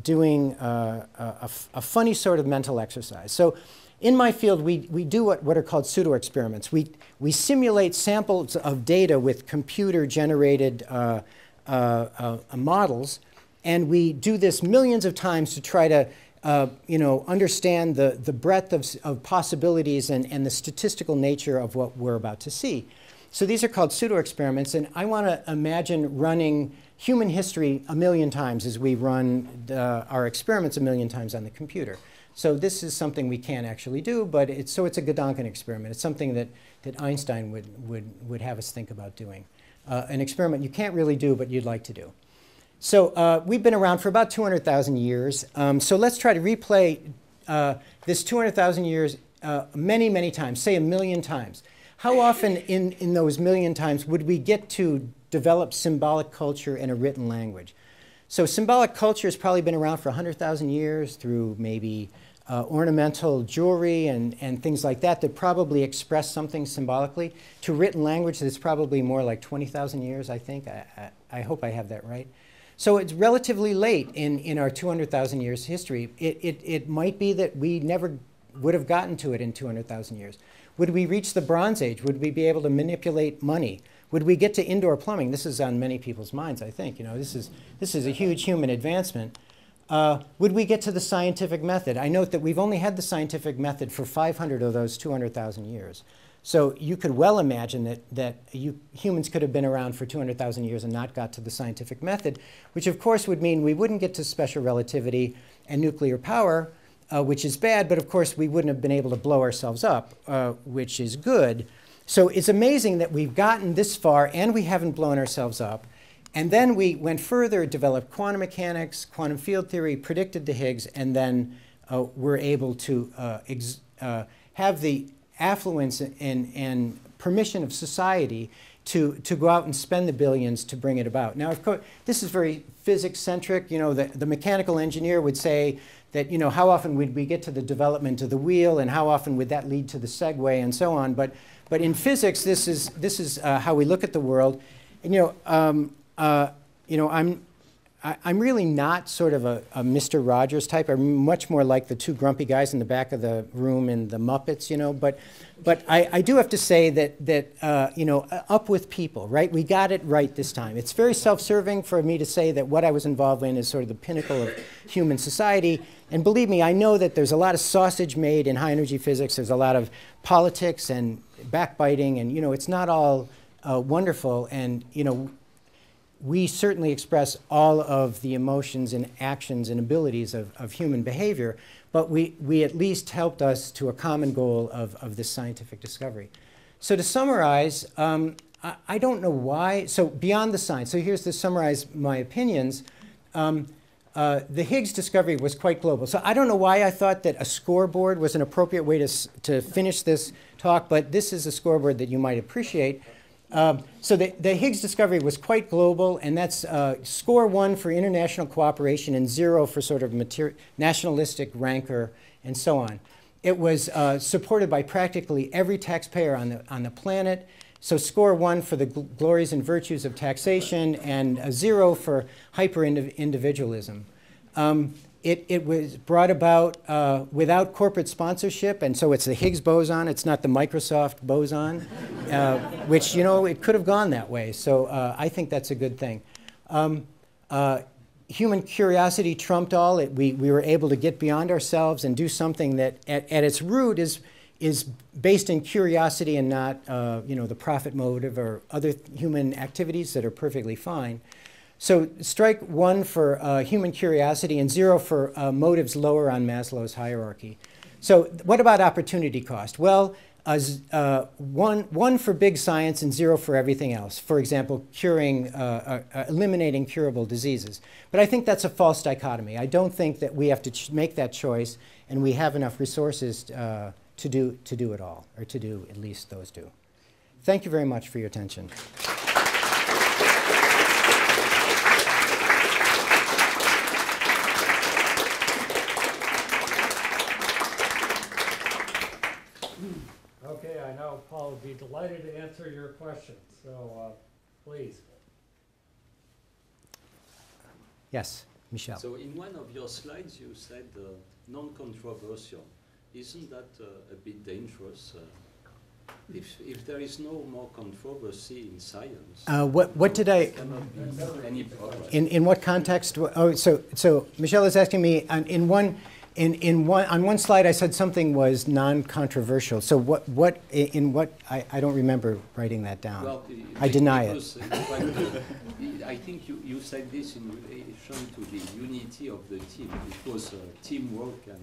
doing a funny sort of mental exercise. So in my field, we do what are called pseudo experiments. We simulate samples of data with computer-generated models, and we do this millions of times to try to you know, understand the breadth of possibilities and the statistical nature of what we're about to see. So these are called pseudo experiments, and I want to imagine running human history a million times as we run our experiments a million times on the computer. So this is something we can't actually do, but it's a Gedanken experiment. It's something that Einstein would have us think about doing. An experiment you can't really do, but you'd like to do. So we've been around for about 200,000 years. So let's try to replay this 200,000 years many, many times, say 1,000,000 times. How often in those 1,000,000 times would we get to develop symbolic culture in a written language? So symbolic culture has probably been around for 100,000 years through maybe ornamental jewelry and things like that probably express something symbolically. To written language, that's probably more like 20,000 years, I think. I hope I have that right. So it's relatively late in our 200,000 years history. It might be that we never would have gotten to it in 200,000 years. Would we reach the Bronze Age? Would we be able to manipulate money? Would we get to indoor plumbing? This is on many people's minds, I think. You know, this is a huge human advancement. Would we get to the scientific method? I note that we've only had the scientific method for 500 of those 200,000 years. So you could well imagine that humans could have been around for 200,000 years and not got to the scientific method, which of course would mean we wouldn't get to special relativity and nuclear power, which is bad, but of course we wouldn't have been able to blow ourselves up, which is good. So it's amazing that we've gotten this far and we haven't blown ourselves up. And then we went further, developed quantum mechanics, quantum field theory, predicted the Higgs, and then we're able to have the affluence and permission of society to go out and spend the billions to bring it about. Now, of course, this is very physics-centric. You know, the mechanical engineer would say that, you know, how often would we get to the development of the wheel, and how often would that lead to the Segway, and so on. But in physics, this is how we look at the world. And I'm really not sort of a Mr. Rogers type. I'm much more like the two grumpy guys in the back of the room in the Muppets, you know. But I do have to say that you know, up with people, right? We got it right this time. It's very self-serving for me to say that what I was involved in is sort of the pinnacle of human society. And believe me, I know that there's a lot of sausage made in high energy physics. There's a lot of politics and backbiting, and you know, it's not all wonderful. And you know, we certainly express all of the emotions and actions and abilities of human behavior, but we at least helped us to a common goal of this scientific discovery. So to summarize, I don't know why. So beyond the science, so here's to summarize my opinions. the Higgs discovery was quite global. So I don't know why I thought that a scoreboard was an appropriate way to finish this talk, but this is a scoreboard that you might appreciate. So the Higgs discovery was quite global, and that's score 1 for international cooperation and 0 for sort of nationalistic rancor and so on. It was supported by practically every taxpayer on the planet. So score 1 for the glories and virtues of taxation and a 0 for hyper-individualism. It was brought about without corporate sponsorship, and so it's the Higgs boson. It's not the Microsoft boson, which, you know, it could have gone that way. So I think that's a good thing. Human curiosity trumped all. We were able to get beyond ourselves and do something that at its root is based in curiosity and not you know, the profit motive or other human activities that are perfectly fine. So strike 1 for human curiosity and 0 for motives lower on Maslow's hierarchy. So what about opportunity cost? Well, one for big science and 0 for everything else. For example, eliminating curable diseases. But I think that's a false dichotomy. I don't think that we have to make that choice, and we have enough resources to do it all, or to do at least those two. Thank you very much for your attention. Okay, I know Paul would be delighted to answer your questions, so please. Yes, Michel. So in one of your slides you said non-controversial. Isn't that a bit dangerous? If there is no more controversy in science, what did I? Cannot be any progress. In what context? Oh, so Michelle is asking me on one slide I said something was non-controversial. So I don't remember writing that down. Well, I deny it. In fact, I think you said this in relation to the unity of the team. It was teamwork and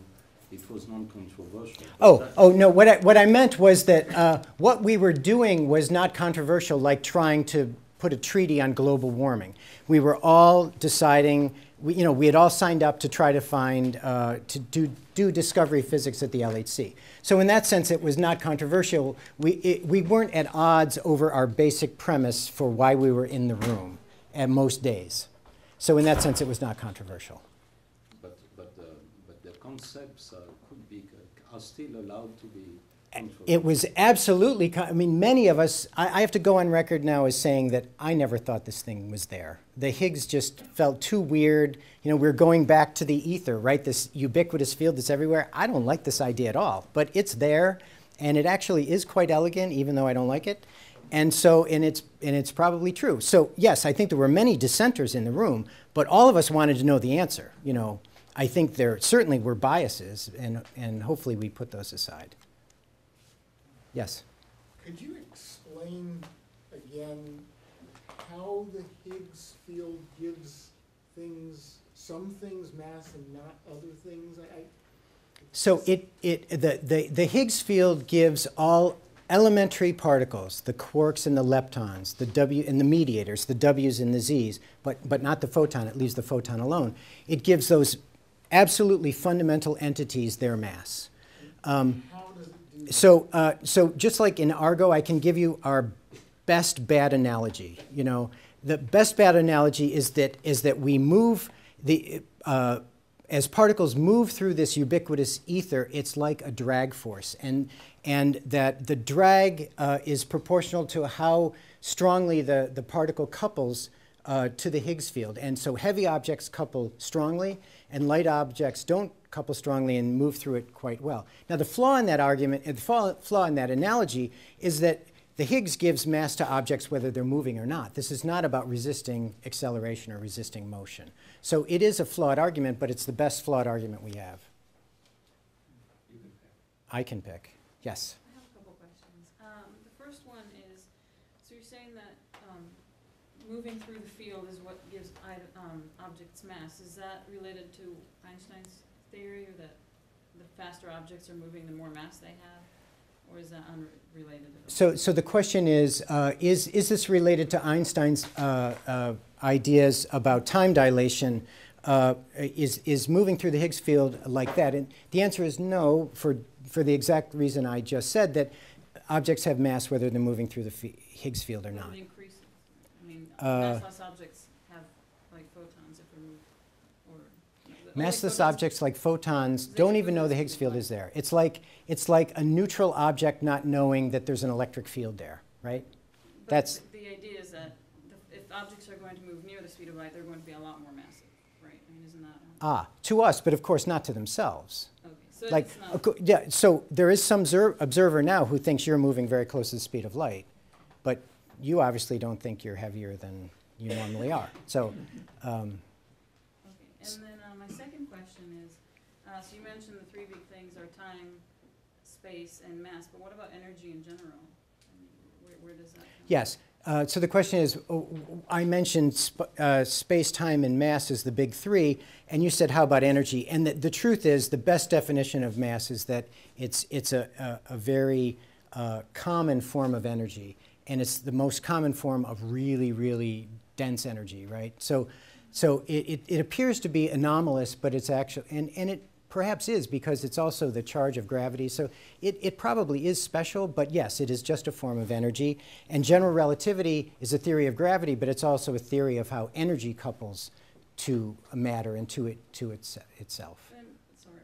it was non-controversial. Oh no! What I meant was that what we were doing was not controversial, like trying to put a treaty on global warming. We were all deciding. We had all signed up to try to find to do discovery physics at the LHC. So in that sense, it was not controversial. We weren't at odds over our basic premise for why we were in the room at most days. So in that sense, it was not controversial. But the concepts are still allowed to be controversial. It was absolutely, I mean, many of us, I have to go on record now as saying that I never thought this thing was there. The Higgs just felt too weird. You know, we're going back to the ether, right? This ubiquitous field that's everywhere. I don't like this idea at all, but it's there, and it actually is quite elegant, even though I don't like it. And so, and it's probably true. So yes, I think there were many dissenters in the room, but all of us wanted to know the answer. You know, I think there certainly were biases, and hopefully we put those aside. Yes? Could you explain again how the Higgs field gives some things mass and not other things? So the Higgs field gives all elementary particles, the quarks and the leptons, the W and the mediators, the W's and the Z's, but not the photon. It leaves the photon alone. It gives those absolutely fundamental entities their mass. How does it do that? So just like in Argo, I can give you our best bad analogy. You know, the best bad analogy is that we move as particles move through this ubiquitous ether, it's like a drag force, and that the drag is proportional to how strongly the particle couples to the Higgs field. And so heavy objects couple strongly, and light objects don't couple strongly and move through it quite well. Now the flaw in that argument, the flaw in that analogy, is that the Higgs gives mass to objects whether they're moving or not. This is not about resisting acceleration or resisting motion. So it is a flawed argument, but it's the best flawed argument we have. You can pick. I can pick. Yes? I have a couple questions. The first one is, so you're saying that moving through the field is what gives objects mass. Is that related to Einstein's theory, or that the faster objects are moving, the more mass they have? Or is that unrelated at all? So the question is this related to Einstein's ideas about time dilation is moving through the Higgs field like that? And the answer is no, for the exact reason I just said, that objects have mass whether they're moving through the Higgs field or not. It increases. I mean, massless objects have like photons if they're moved, or Massless objects like photons don't even know the Higgs field is there. It's like a neutral object not knowing that there's an electric field there, right? But That's the idea is that if objects are going to move near the speed of light, they're going to be a lot more massive, right? I mean, isn't that? to us, but of course not to themselves. Okay, so Like, it's not. yeah, so there is some observer now who thinks you're moving very close to the speed of light, but you obviously don't think you're heavier than you normally are. So, Okay, and then my second question is, so you mentioned the three big things are time, space, and mass, but what about energy in general? I mean, where does that come? yes. So the question is, I mentioned space, time, and mass as the big three, and you said, how about energy? And the truth is, the best definition of mass is that it's a very common form of energy, and it's the most common form of really, really dense energy, right? So it appears to be anomalous, but it's actually, and it perhaps is because it's also the charge of gravity. So it probably is special, but yes, it is just a form of energy. And general relativity is a theory of gravity, but it's also a theory of how energy couples to matter and to itself. Then, sorry,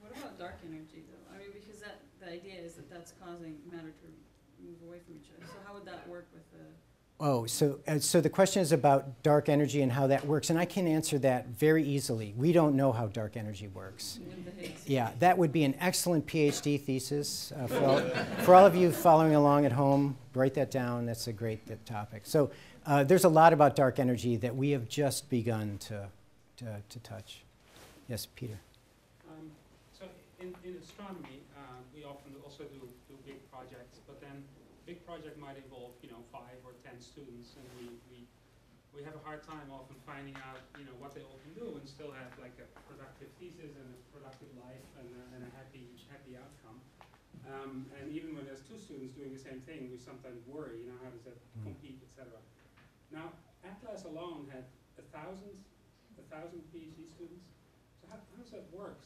what about dark energy though? I mean, because the idea is that that's causing matter to move away from each other. So how would that work with the? Oh, so the question is about dark energy and how that works, and I can answer that very easily. We don't know how dark energy works. With the Higgs? Yeah, that would be an excellent PhD thesis. For all of you following along at home, write that down. That's a great topic. So there's a lot about dark energy that we have just begun to touch. Yes, Peter. So in astronomy, we often also do big projects, but then big project might involve 5 or 10 students, and we have a hard time often finding out what they all can do and still have like a productive thesis and a productive life and a happy outcome. And even when there's 2 students doing the same thing, we sometimes worry, how does that compete, etc. Now, Atlas alone had 1,000 PhD students. So how does that work?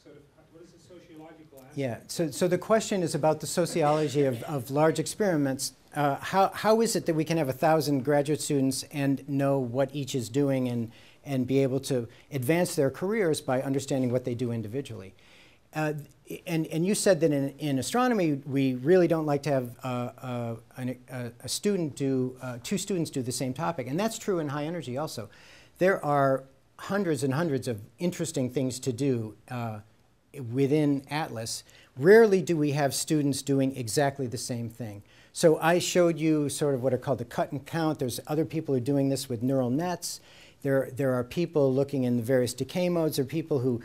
What is the sociological aspect? Yeah, so the question is about the sociology of large experiments. How is it that we can have 1,000 graduate students and know what each is doing and be able to advance their careers by understanding what they do individually? And you said that in astronomy, we really don't like to have a student do, 2 students do the same topic. And that's true in high energy also. There are hundreds and hundreds of interesting things to do within Atlas. Rarely do we have students doing exactly the same thing. So I showed you sort of what are called the cut and count. There's other people who are doing this with neural nets. There are people looking in the various decay modes. There are people who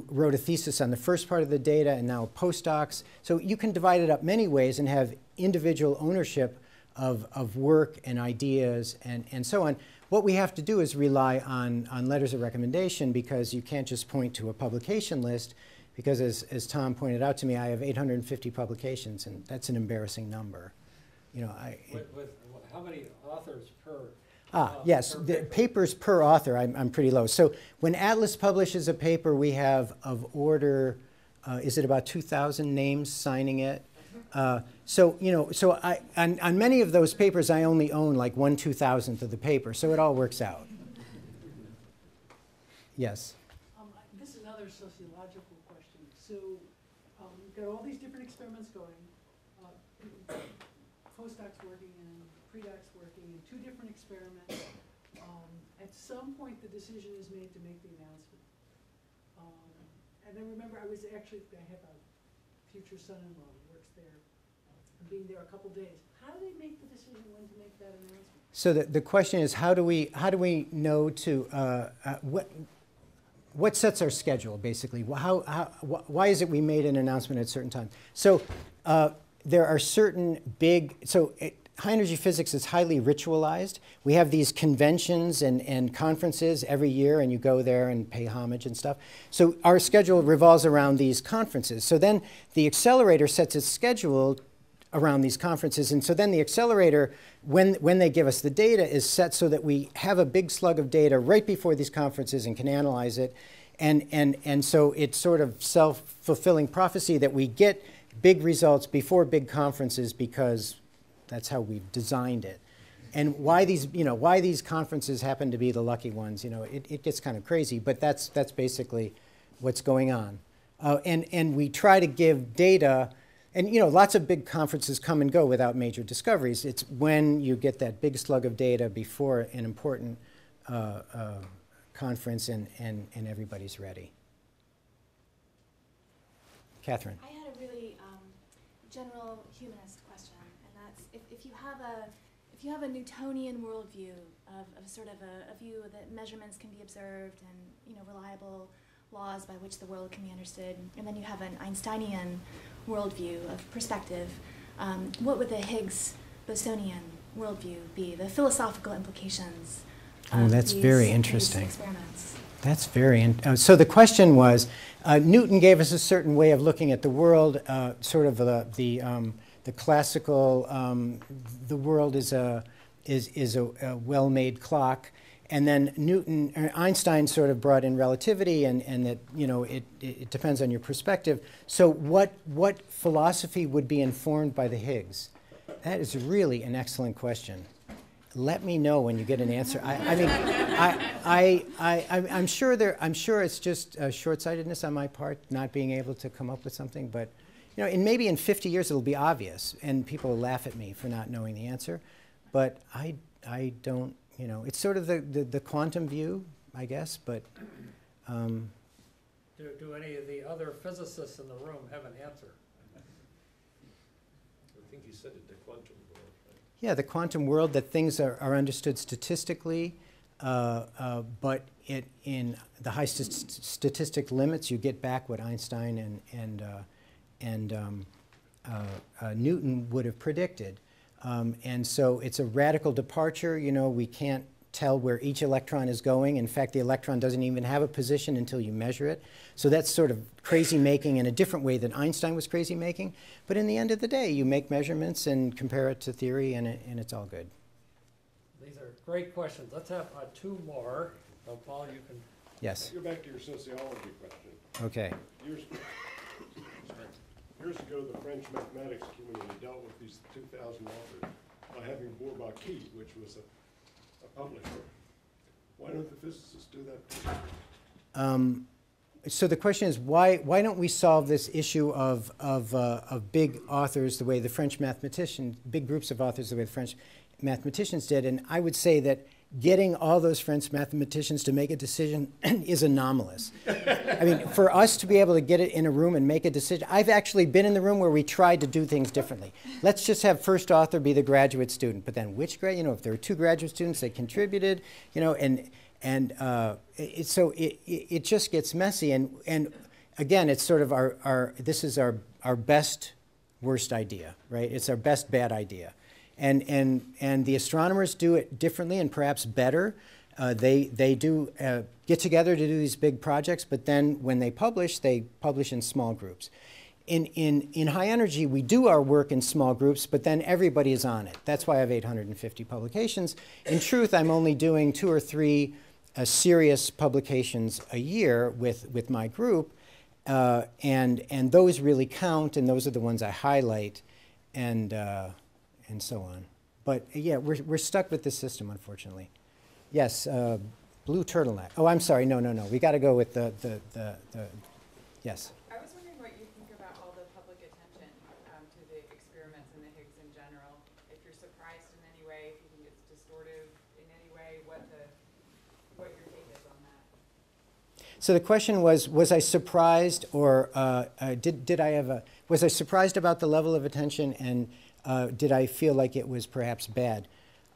wrote a thesis on the first part of the data and now postdocs. So you can divide it up many ways and have individual ownership of work and ideas and so on. What we have to do is rely on letters of recommendation, because you can't just point to a publication list, because as Tom pointed out to me, I have 850 publications, and that's an embarrassing number. With how many authors per? Yes, the papers per author, I'm pretty low. So when Atlas publishes a paper, we have of order, is it about 2,000 names signing it? So on many of those papers, I only own like 1/2000th of the paper, so it all works out. Yes. This is another sociological question. So we've got all these different experiments going, postdocs working and predocs working in 2 different experiments. At some point, the decision is made to make the announcement. And I remember I have a future son-in-law who works there, being there a couple days. How do they make the decision when to make that announcement? So the question is, how do we know what sets our schedule, basically? Why is it we made an announcement at a certain time? So there are certain high energy physics is highly ritualized. We have these conventions and conferences every year, and you go there and pay homage and stuff. So our schedule revolves around these conferences. So then the accelerator sets its schedule around these conferences. And so then the accelerator, when they give us the data, is set so that we have a big slug of data right before these conferences and can analyze it. And so it's sort of self-fulfilling prophecy that we get big results before big conferences because that's how we've designed it. And why these conferences happen to be the lucky ones, it gets kind of crazy, but that's basically what's going on. And we try to give data, and lots of big conferences come and go without major discoveries. It's when you get that big slug of data before an important conference and everybody's ready. Catherine. I had a really general humanist question, and that's if you have a Newtonian worldview of sort of a view that measurements can be observed and reliable laws by which the world can be understood, and then you have an Einsteinian worldview of perspective, what would the Higgs Bosonian worldview be? The philosophical implications. That's very interesting. These experiments. That's very so the question was, Newton gave us a certain way of looking at the world, sort of the classical, the world is a well-made clock, and then Einstein sort of brought in relativity, and that it depends on your perspective. So what philosophy would be informed by the Higgs? That is really an excellent question. Let me know when you get an answer. I'm sure it's just short-sightedness on my part, not being able to come up with something. But and maybe in 50 years it'll be obvious, and people will laugh at me for not knowing the answer. But I don't. It's sort of the quantum view, I guess. But do any of the other physicists in the room have an answer? I think you said it, the quantum world. Right? Yeah, the quantum world, that things are understood statistically, but in the high statistic limits, you get back what Einstein and Newton would have predicted. And so it's a radical departure. We can't tell where each electron is going. In fact, the electron doesn't even have a position until you measure it. So that's sort of crazy making in a different way than Einstein was crazy making. But in the end of the day, you make measurements and compare it to theory, and it's all good. These are great questions. Let's have two more. So Paul, you can. Yes. Go back to your sociology question. Okay. Years ago, the French mathematics community dealt with these 2,000 authors by having Bourbaki, which was a publisher. Why don't the physicists do that? So the question is, why don't we solve this issue of big authors the way the French mathematicians, big groups of authors the way the French mathematicians did? And I would say that getting all those French mathematicians to make a decision is anomalous. I mean, for us to be able to get it in a room and make a decision, I've actually been in the room where we tried to do things differently. Let's just have first author be the graduate student, but then which grad? If there were two graduate students, they contributed, so it just gets messy. And again, it's sort of this is our best worst idea, right? It's our best bad idea. And the astronomers do it differently and perhaps better. They do get together to do these big projects, but then when they publish in small groups. In high energy, we do our work in small groups, but then everybody is on it. That's why I have 850 publications. In truth, I'm only doing 2 or 3 serious publications a year with my group, and those really count, and those are the ones I highlight, and so on. But yeah, we're stuck with this system, unfortunately. Yes, blue turtleneck. Oh, I'm sorry. No. We got to go with the yes. I was wondering what you think about all the public attention to the experiments and the Higgs in general. If you're surprised in any way, if you think it's distortive in any way, what your take is on that. So the question was I surprised, or did I have was I surprised about the level of attention, and did I feel like it was perhaps bad?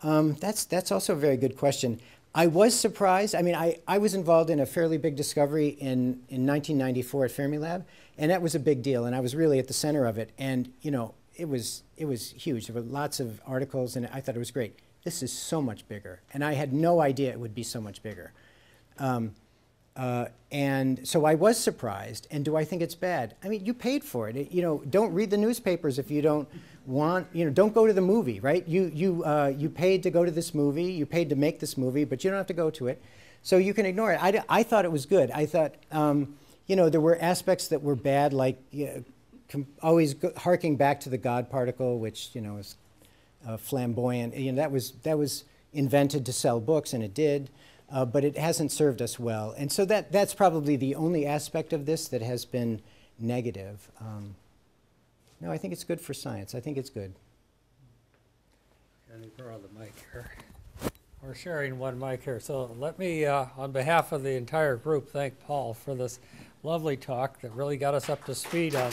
That's also a very good question. I was surprised. I mean, I was involved in a fairly big discovery in 1994 at Fermilab, and that was a big deal, and I was really at the center of it. And it was huge. There were lots of articles, and I thought it was great. This is so much bigger, and I had no idea it would be so much bigger. And so I was surprised. And do I think it's bad? I mean, you paid for it. You know, don't read the newspapers if you don't want, you know, don't go to the movie, right? You paid to go to this movie. You paid to make this movie, but you don't have to go to it. So you can ignore it. I thought it was good. I thought, you know, there were aspects that were bad, like always harking back to the God particle, which, you know, is flamboyant. You know, that was invented to sell books, and it did. But it hasn't served us well. And so that's probably the only aspect of this that has been negative. No, I think it's good for science. I think it's good. Can you borrow the mic here? We're sharing one mic here. So let me, on behalf of the entire group, thank Paul for this lovely talk that really got us up to speed on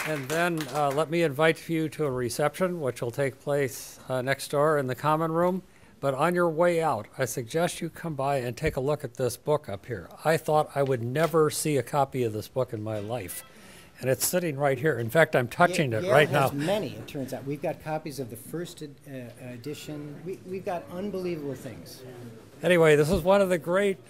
And then let me invite you to a reception, which will take place next door in the common room. But on your way out, I suggest you come by and take a look at this book up here. I thought I would never see a copy of this book in my life. And it's sitting right here. In fact, I'm touching it right now. Yale has many, it turns out. We've got copies of the first edition. We've got unbelievable things. Anyway, this is one of the great